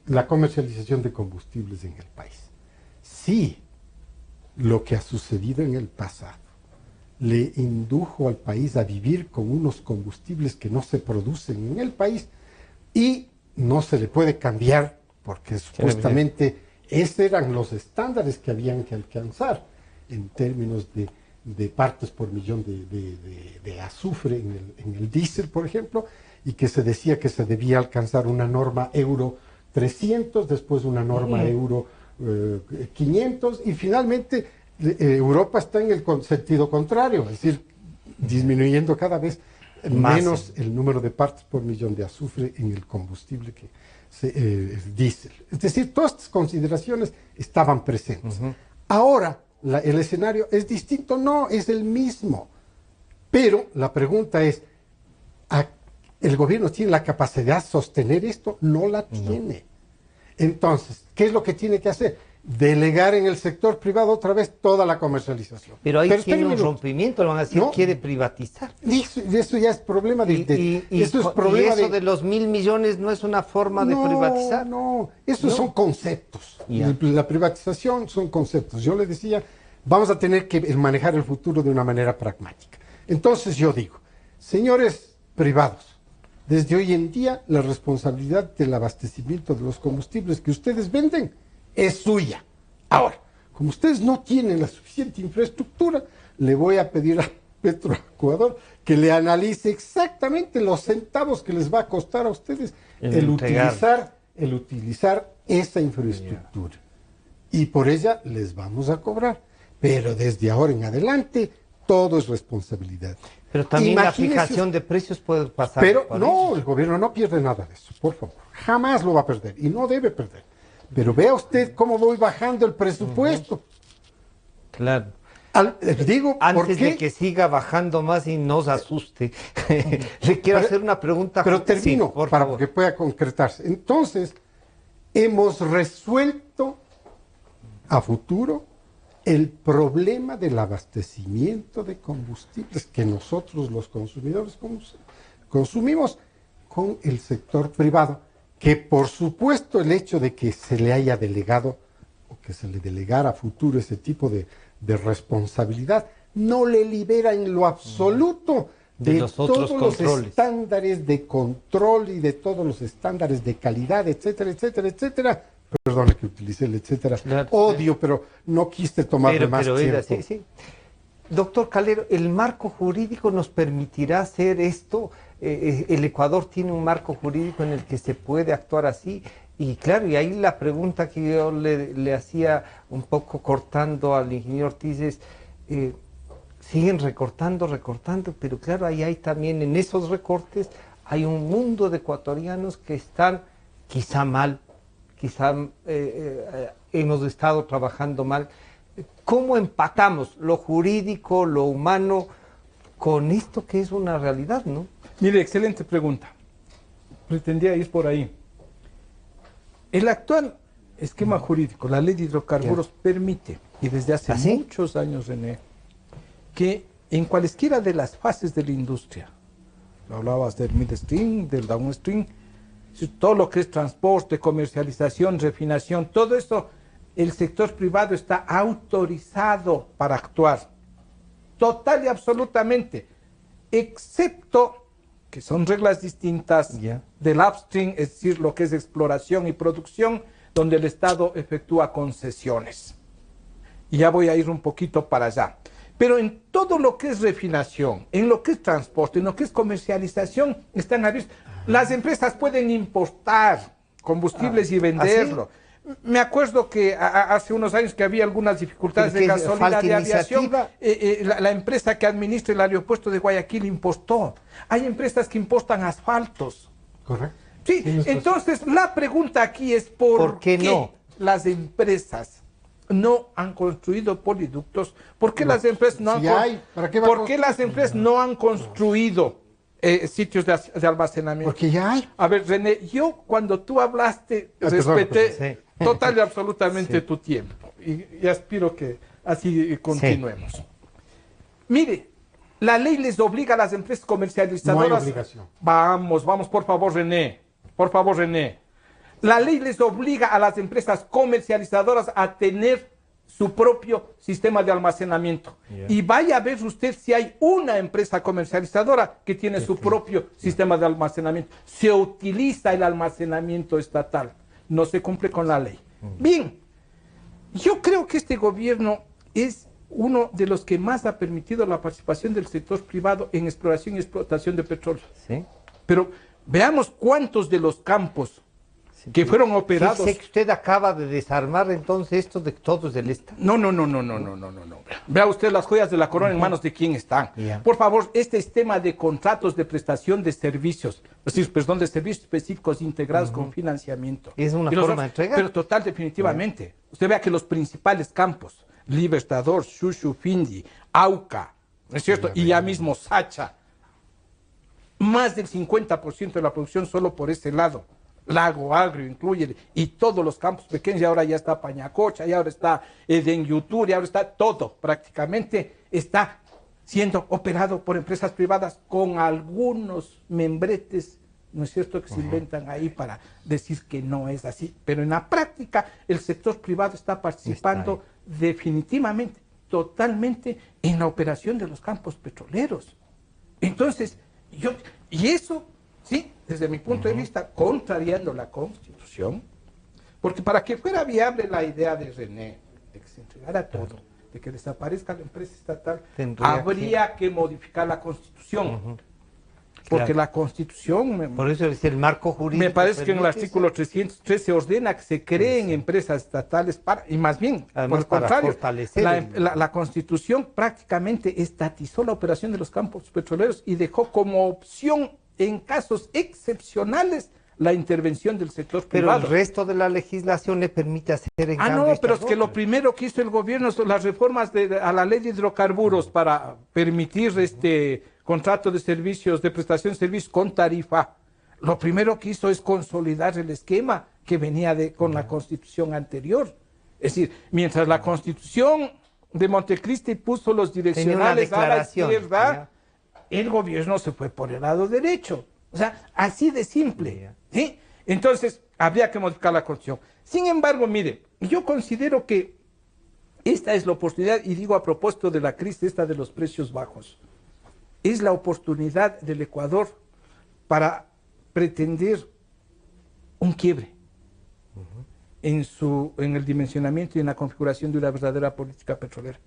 la comercialización de combustibles en el país. Sí, lo que ha sucedido en el pasado le indujo al país a vivir con unos combustibles que no se producen en el país y no se le puede cambiar porque supuestamente esos eran los estándares que habían que alcanzar en términos de partes por millón de azufre en el diésel, por ejemplo, y que se decía que se debía alcanzar una norma Euro 300, después una norma Euro 500, y finalmente Europa está en el sentido contrario, es decir, disminuyendo cada vez menos el número de partes por millón de azufre en el combustible que es diésel. Es decir, todas estas consideraciones estaban presentes. Ahora, el escenario es distinto, no, es el mismo. Pero la pregunta es, ¿el gobierno tiene la capacidad de sostener esto? No la tiene. Entonces, ¿qué es lo que tiene que hacer? Delegar en el sector privado otra vez toda la comercialización. Pero ahí tiene un rompimiento, lo van a decir, no, quiere privatizar. Eso ya es problema eso de los 1.000 millones no es una forma de privatizar. No, esos son conceptos. La privatización son conceptos. Yo le decía, vamos a tener que manejar el futuro de una manera pragmática. Entonces yo digo, señores privados, desde hoy en día la responsabilidad del abastecimiento de los combustibles que ustedes venden es suya. Ahora, como ustedes no tienen la suficiente infraestructura, le voy a pedir a Petroecuador que le analice exactamente los centavos que les va a costar a ustedes el utilizar esa infraestructura. Y por ella les vamos a cobrar. Pero desde ahora en adelante, todo es responsabilidad. Pero también la fijación de precios puede pasar. Pero no, el gobierno no pierde nada de eso, por favor. Jamás lo va a perder y no debe perder. Pero vea usted cómo voy bajando el presupuesto. Claro. Digo, antes de que siga bajando más y nos asuste, le quiero hacer una pregunta. Pero termino, para que pueda concretarse. Entonces, hemos resuelto a futuro el problema del abastecimiento de combustibles que nosotros los consumidores consumimos con el sector privado, que por supuesto el hecho de que se le haya delegado o que se le delegara a futuro ese tipo de responsabilidad no le libera en lo absoluto de todos los estándares de control y de todos los estándares de calidad, etcétera, etcétera, etcétera. Perdón que utilicé el etcétera. Odio, pero no quise tomarle más tiempo. Sí. Doctor Calero, ¿el marco jurídico nos permitirá hacer esto? El Ecuador tiene un marco jurídico en el que se puede actuar así. Y claro, y ahí la pregunta que yo le hacía un poco cortando al ingeniero Ortiz es, siguen recortando, pero claro, ahí hay también en esos recortes, hay un mundo de ecuatorianos que están quizá mal, quizá hemos estado trabajando mal. ¿Cómo empatamos lo jurídico, lo humano, con esto que es una realidad, no? Mire, excelente pregunta. Pretendía ir por ahí. El actual esquema jurídico, la ley de hidrocarburos, permite, y desde hace muchos años, René, que en cualesquiera de las fases de la industria, hablabas del midstream, del downstream, todo lo que es transporte, comercialización, refinación, todo esto, el sector privado está autorizado para actuar, total y absolutamente, excepto que son reglas distintas del upstream, es decir, lo que es exploración y producción, donde el Estado efectúa concesiones. Y ya voy a ir un poquito para allá. Pero en todo lo que es refinación, en lo que es transporte, en lo que es comercialización, están abiertos. Las empresas pueden importar combustibles y venderlo. ¿Así? Me acuerdo que hace unos años que había algunas dificultades de gasolina de aviación. La empresa que administra el aeropuerto de Guayaquil importó. Hay empresas que importan asfaltos. Correcto. Sí, entonces la pregunta aquí es ¿por qué no las empresas no han construido poliductos? ¿Por qué las empresas no han construido sitios de almacenamiento? Porque ya hay. A ver, René, yo cuando tú hablaste respeté total y absolutamente tu tiempo y aspiro que así continuemos. Mire, la ley les obliga a las empresas comercializadoras. No hay obligación. Vamos, por favor, René. La ley les obliga a las empresas comercializadoras a tener su propio sistema de almacenamiento. Y vaya a ver usted si hay una empresa comercializadora que tiene su propio sistema de almacenamiento. Se utiliza el almacenamiento estatal. No se cumple con la ley. Bien, yo creo que este gobierno es uno de los que más ha permitido la participación del sector privado en exploración y explotación de petróleo. ¿Sí? Pero veamos cuántos de los campos que fueron operados. Sí, sé que usted acaba de desarmar entonces esto de que todo es del Estado. No. Vea usted las joyas de la corona en manos de quién están. Por favor, este sistema de contratos de prestación de servicios, de servicios específicos integrados con financiamiento. Es una forma de entregar. Pero total, definitivamente. Usted vea que los principales campos, Libertador, Shushu, Findi, Auca, ¿no es cierto? Y ya mismo Sacha, más del 50% de la producción solo por ese lado. Lago Agrio incluye, y todos los campos pequeños, y ahora ya está Pañacocha, y ahora está Edenyutur, y ahora está todo, prácticamente está siendo operado por empresas privadas con algunos membretes, ¿no es cierto?, que se inventan ahí para decir que no es así. Pero en la práctica el sector privado está participando definitivamente, totalmente en la operación de los campos petroleros. Entonces, y eso, sí, desde mi punto de vista, contrariando la Constitución, porque para que fuera viable la idea de René, de que se entregara todo, de que desaparezca la empresa estatal, habría que modificar la Constitución. Porque la Constitución... Por eso es el marco jurídico. Me parece que en el artículo 313 ordena que se creen empresas estatales y más bien, además, por el contrario, fortalecer la Constitución prácticamente estatizó la operación de los campos petroleros y dejó como opción, en casos excepcionales, la intervención del sector privado. Pero el resto de la legislación le permite hacer en cambio pero es que lo primero que hizo el gobierno son las reformas a la ley de hidrocarburos para permitir contrato de servicios, de prestación de servicios con tarifa. Lo primero que hizo es consolidar el esquema que venía con la Constitución anterior. Es decir, mientras la Constitución de Montecristi puso los direccionales a la izquierda, el gobierno se fue por el lado derecho. O sea, así de simple. ¿Sí? Entonces, habría que modificar la Constitución. Sin embargo, mire, yo considero que esta es la oportunidad, y digo a propósito de la crisis esta de los precios bajos, es la oportunidad del Ecuador para pretender un quiebre en el dimensionamiento y en la configuración de una verdadera política petrolera.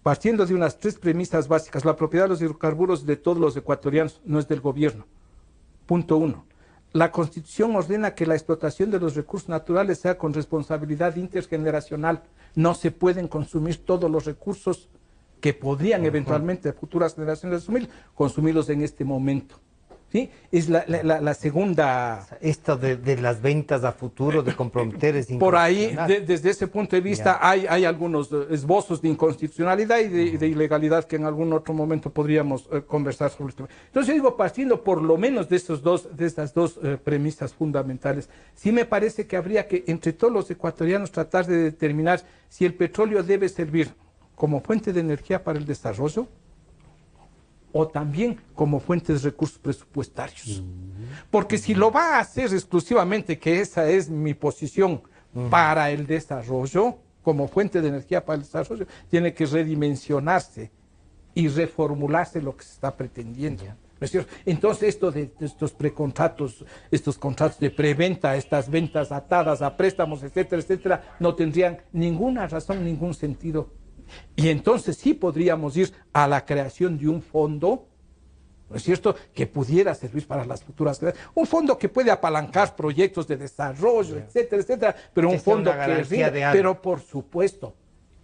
Partiendo de unas 3 premisas básicas: la propiedad de los hidrocarburos de todos los ecuatorianos, no es del gobierno. Punto 1. La Constitución ordena que la explotación de los recursos naturales sea con responsabilidad intergeneracional. No se pueden consumir todos los recursos que podrían eventualmente futuras generaciones asumir, consumirlos en este momento. ¿Sí? Es la segunda... Esto de las ventas a futuro, de comprometer es por ahí, desde ese punto de vista, hay algunos esbozos de inconstitucionalidad y de ilegalidad que en algún otro momento podríamos conversar sobre esto. Entonces yo digo, partiendo por lo menos de estas dos premisas fundamentales, sí me parece que habría que, entre todos los ecuatorianos, tratar de determinar si el petróleo debe servir como fuente de energía para el desarrollo, o también como fuente de recursos presupuestarios. Porque si lo va a hacer exclusivamente, que esa es mi posición, para el desarrollo, como fuente de energía para el desarrollo, tiene que redimensionarse y reformularse lo que se está pretendiendo. ¿No es cierto? Entonces esto de estos precontratos, estos contratos de preventa, estas ventas atadas a préstamos, etcétera, etcétera, no tendrían ninguna razón, ningún sentido. Y entonces sí podríamos ir a la creación de un fondo, ¿no es cierto?, que pudiera servir para las futuras generaciones. Un fondo que puede apalancar proyectos de desarrollo, etcétera, etcétera, pero un fondo que rinde. Pero por supuesto,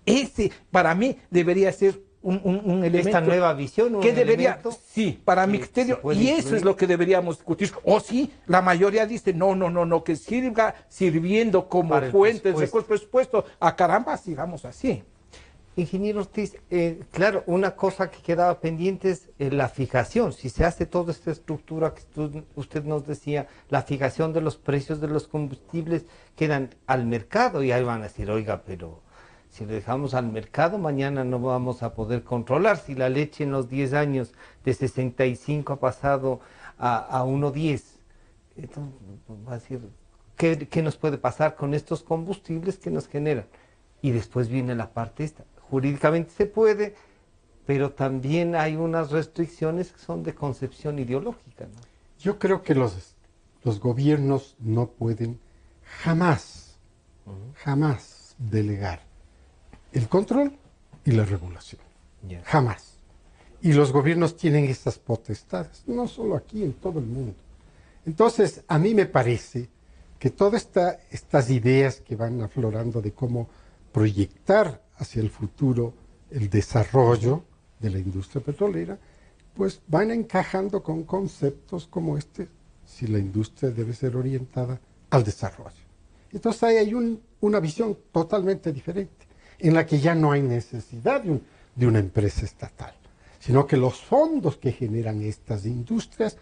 ese para mí debería ser un elemento. Esta nueva visión, que debería, sí, para mi criterio, y eso es lo que deberíamos discutir. O sí, la mayoría dice, no, que siga sirviendo como fuente de recursos presupuesto. A caramba, sigamos así. Ingeniero Ortiz, claro, una cosa que quedaba pendiente es la fijación. Si se hace toda esta estructura que usted nos decía, la fijación de los precios de los combustibles quedan al mercado, y ahí van a decir, oiga, pero si lo dejamos al mercado, mañana no vamos a poder controlar. Si la leche en los 10 años de 65 ha pasado a 1.10, entonces va a decir, ¿qué nos puede pasar con estos combustibles que nos generan? Y después viene la parte esta. Jurídicamente se puede, pero también hay unas restricciones que son de concepción ideológica, ¿no? Yo creo que los gobiernos no pueden jamás delegar el control y la regulación. Jamás. Y los gobiernos tienen estas potestades, no solo aquí, en todo el mundo. Entonces, a mí me parece que todas estas ideas que van aflorando de cómo proyectar hacia el futuro el desarrollo de la industria petrolera, pues van encajando con conceptos como este, si la industria debe ser orientada al desarrollo. Entonces ahí hay una visión totalmente diferente, en la que ya no hay necesidad de una empresa estatal, sino que los fondos que generan estas industrias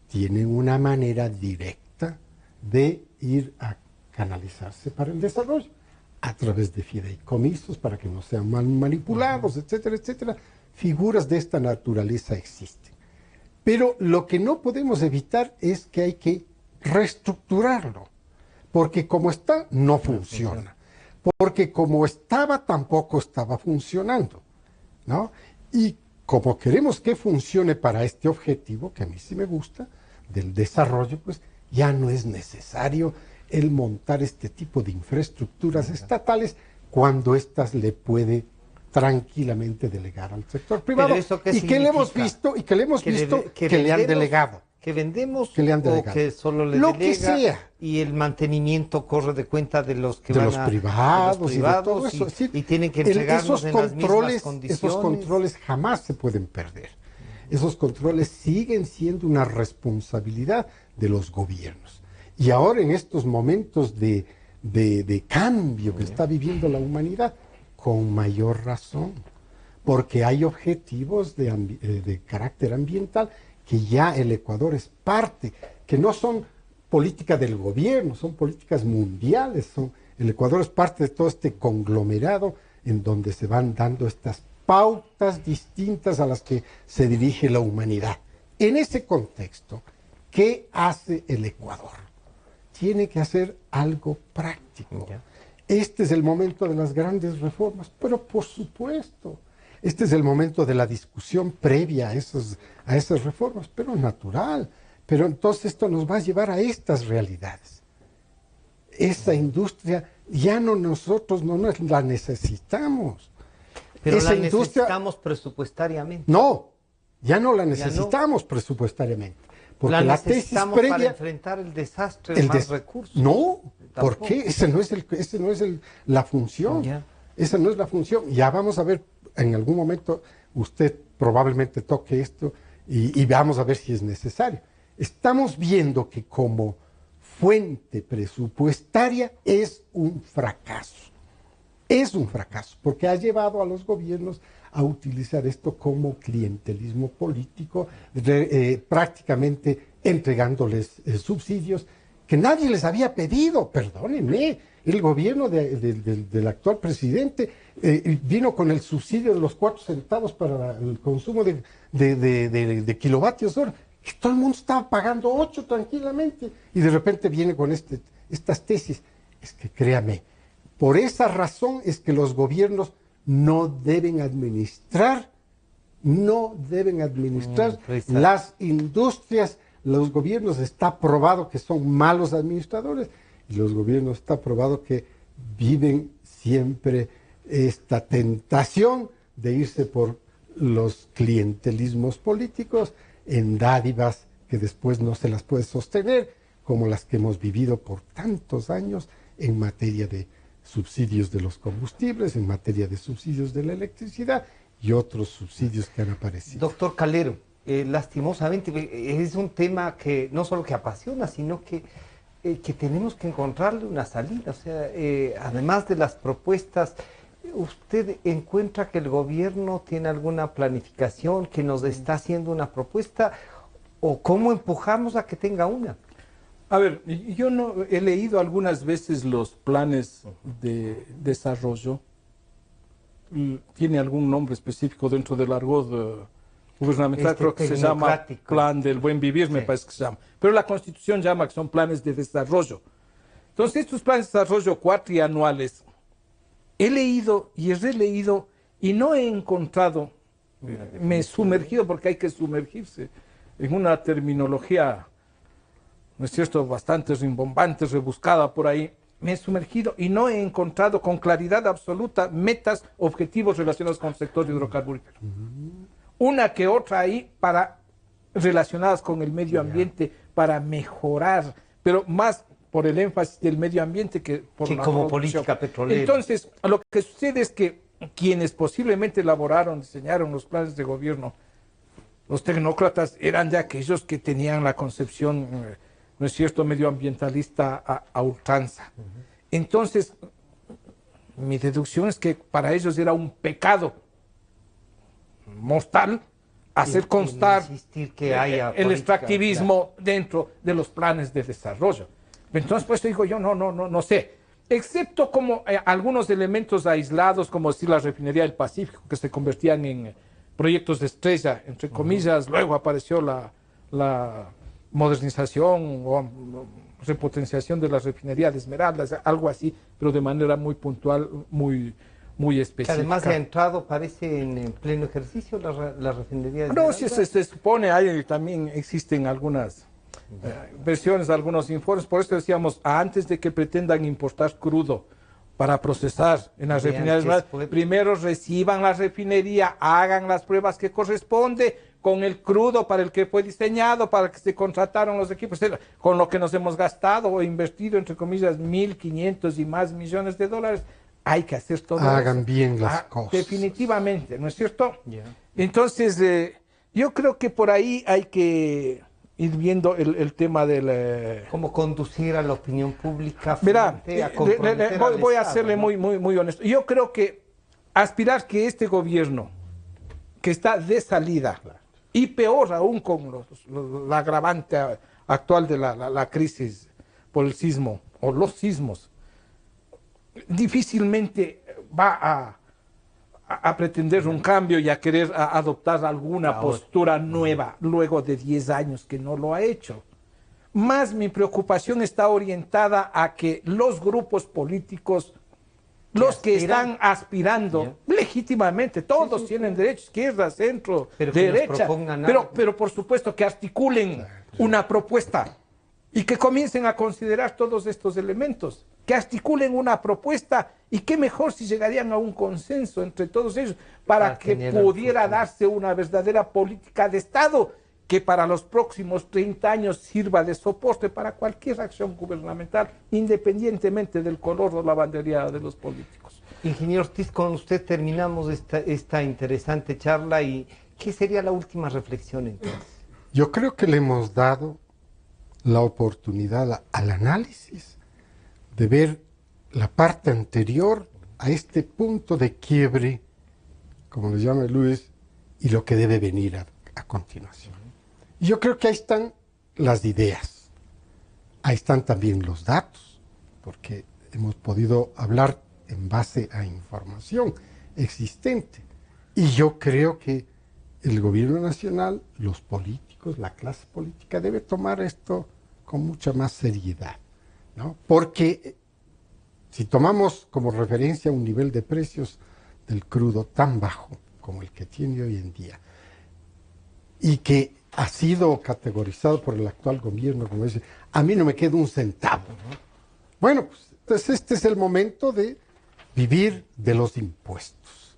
tienen una manera directa de ir a canalizarse para el desarrollo, a través de fideicomisos para que no sean mal manipulados, etcétera, etcétera. Figuras de esta naturaleza existen. Pero lo que no podemos evitar es que hay que reestructurarlo, porque como está, no funciona. Porque como estaba, tampoco estaba funcionando, ¿no? Y como queremos que funcione para este objetivo, que a mí sí me gusta, del desarrollo, pues ya no es necesario el montar este tipo de infraestructuras estatales cuando éstas le puede tranquilamente delegar al sector privado. Y que le hemos visto que le han delegado. Que vendemos que le han o delegado. que solo le Lo delega que sea. y el mantenimiento corre de cuenta de los que de van los privados de y de todo eso. y tienen que entregarnos en las mismas condiciones. Esos controles jamás se pueden perder. Esos controles siguen siendo una responsabilidad de los gobiernos. Y ahora en estos momentos de cambio que está viviendo la humanidad, con mayor razón, porque hay objetivos de carácter ambiental que ya el Ecuador es parte, que no son políticas del gobierno, son políticas mundiales, el Ecuador es parte de todo este conglomerado en donde se van dando estas pautas distintas a las que se dirige la humanidad. En ese contexto, ¿qué hace el Ecuador? Tiene que hacer algo práctico. Este es el momento de las grandes reformas, pero por supuesto, este es el momento de la discusión previa a esas reformas, pero natural. Pero entonces esto nos va a llevar a estas realidades. Esa industria ya nosotros no nos la necesitamos. Pero esa la necesitamos presupuestariamente. No, ya no la necesitamos presupuestariamente. Porque la tesis previa para enfrentar el desastre de más recursos. No, ¿por qué? Esa no es la función. Esa no es la función. Ya vamos a ver, en algún momento usted probablemente toque esto y vamos a ver si es necesario. Estamos viendo que como fuente presupuestaria es un fracaso. Es un fracaso, porque ha llevado a los gobiernos a utilizar esto como clientelismo político, prácticamente entregándoles subsidios que nadie les había pedido. Perdónenme, el gobierno del actual presidente vino con el subsidio de los 4 centavos para el consumo de kilovatios hora, que todo el mundo estaba pagando 8 tranquilamente, y de repente viene con estas tesis. Es que créame, por esa razón es que los gobiernos no deben administrar las industrias. Los gobiernos está probado que son malos administradores, y los gobiernos está probado que viven siempre esta tentación de irse por los clientelismos políticos en dádivas que después no se las puede sostener, como las que hemos vivido por tantos años en materia de subsidios de los combustibles, en materia de subsidios de la electricidad y otros subsidios que han aparecido. Doctor Calero, lastimosamente es un tema que no solo que apasiona, sino que tenemos que encontrarle una salida. O sea, además de las propuestas, ¿usted encuentra que el gobierno tiene alguna planificación, que nos está haciendo una propuesta, o cómo empujamos a que tenga una? A ver, yo no he leído algunas veces los planes de desarrollo. Tiene algún nombre específico dentro del argot gubernamental, creo que se llama Plan del Buen Vivir, me parece que se llama. Pero la Constitución llama que son planes de desarrollo. Entonces, estos planes de desarrollo cuatrianuales, he leído y he releído y no he encontrado, me he sumergido, porque hay que sumergirse en una terminología, ¿no es cierto?, bastante rimbombante, rebuscada por ahí. Me he sumergido y no he encontrado con claridad absoluta metas, objetivos relacionados con el sector hidrocarburífero. Una que otra ahí relacionadas con el medio ambiente, para mejorar, pero más por el énfasis del medio ambiente que por la como producción. política petrolera. Entonces, lo que sucede es que quienes posiblemente elaboraron, diseñaron los planes de gobierno, los tecnócratas, eran de aquellos que tenían la concepción, ¿no es cierto?, medioambientalista a ultranza. Entonces, mi deducción es que para ellos era un pecado mortal hacer constar que haya el extractivismo dentro de los planes de desarrollo. Entonces, pues digo yo, no sé. Excepto como algunos elementos aislados, como decir la refinería del Pacífico, que se convertían en proyectos de estrella, entre comillas. Luego apareció la modernización o repotenciación de la refinería de Esmeraldas, algo así, pero de manera muy puntual, muy específica. Que además de entrado parece en pleno ejercicio la refinería de No, Esmeraldas. sí, se supone, ahí también existen algunas versiones, algunos informes. Por eso decíamos, antes de que pretendan importar crudo para procesar en las refinerías, primero reciban la refinería, hagan las pruebas que corresponde con el crudo para el que fue diseñado, para el que se contrataron los equipos, con lo que nos hemos gastado o invertido, entre comillas, 1.500 y más millones de dólares. Hay que hacer todo eso. Hagan bien las cosas. Definitivamente, ¿no es cierto? Yeah. Entonces, yo creo que por ahí hay que ir viendo el tema del... ¿Cómo conducir a la opinión pública? Verá, voy a Estado, serle ¿no? muy honesto. Yo creo que aspirar que este gobierno, que está de salida, y peor aún con la agravante actual de la crisis por el sismo, o los sismos, difícilmente va a pretender un cambio y a querer adoptar alguna postura nueva luego de 10 años que no lo ha hecho. Más mi preocupación está orientada a que los grupos políticos, los que están aspirando legítimamente, todos tienen derecho, izquierda, centro, derecha, pero por supuesto que articulen una propuesta y que comiencen a considerar todos estos elementos, que articulen una propuesta, y qué mejor si llegarían a un consenso entre todos ellos para que pudiera darse una verdadera política de Estado que para los próximos 30 años sirva de soporte para cualquier acción gubernamental, independientemente del color o la bandería de los políticos. Ingeniero Ortiz, con usted terminamos esta interesante charla, y ¿qué sería la última reflexión entonces? Yo creo que le hemos dado la oportunidad al análisis de ver la parte anterior a este punto de quiebre, como le llama Luis, y lo que debe venir a continuación. Y yo creo que ahí están las ideas, ahí están también los datos, porque hemos podido hablar en base a información existente. Y yo creo que el gobierno nacional, los políticos, la clase política debe tomar esto con mucha más seriedad, ¿no? Porque si tomamos como referencia un nivel de precios del crudo tan bajo como el que tiene hoy en día, y que ha sido categorizado por el actual gobierno como dice, a mí no me queda un centavo. Bueno, pues entonces este es el momento de vivir de los impuestos.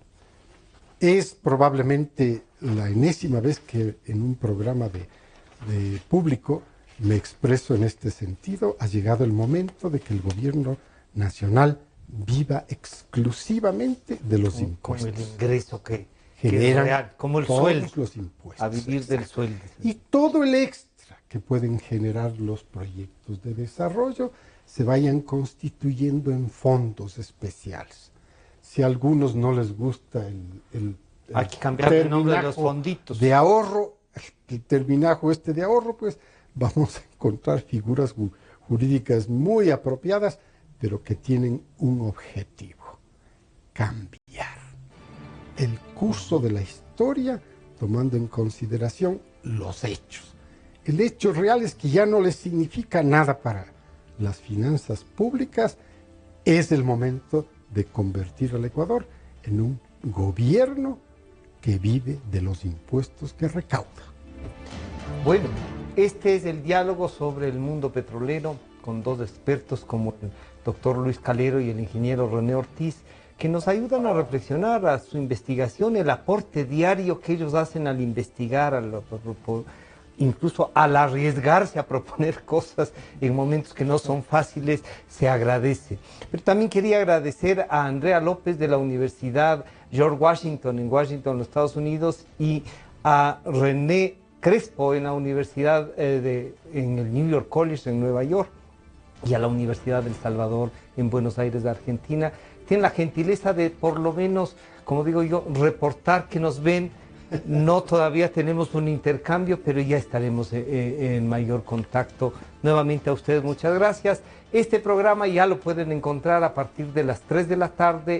Es probablemente la enésima vez que en un programa de público me expreso en este sentido. Ha llegado el momento de que el gobierno nacional viva exclusivamente de los impuestos. Como el ingreso que generan es real, como el todos sueldo, los impuestos. a vivir del sueldo. Y todo el extra que pueden generar los proyectos de desarrollo se vayan constituyendo en fondos especiales. Si a algunos no les gusta hay que cambiar el nombre de los fonditos de ahorro, el terminajo de ahorro, pues vamos a encontrar figuras jurídicas muy apropiadas, pero que tienen un objetivo: cambiar el curso de la historia tomando en consideración los hechos. El hecho real es que ya no les significa nada para las finanzas públicas. Es el momento de convertir al Ecuador en un gobierno que vive de los impuestos que recauda. Bueno, este es el diálogo sobre el mundo petrolero con dos expertos como el doctor Luis Calero y el ingeniero René Ortiz, que nos ayudan a reflexionar a su investigación, el aporte diario que ellos hacen al investigar, incluso al arriesgarse a proponer cosas en momentos que no son fáciles, se agradece. Pero también quería agradecer a Andrea López de la Universidad George Washington en Washington, los Estados Unidos, y a René Crespo en la Universidad en el New York College en Nueva York, y a la Universidad del Salvador en Buenos Aires, de Argentina. Tienen la gentileza de, por lo menos, como digo yo, reportar que nos ven. No todavía tenemos un intercambio, pero ya estaremos en mayor contacto. Nuevamente a ustedes muchas gracias. Este programa ya lo pueden encontrar a partir de las 3 de la tarde.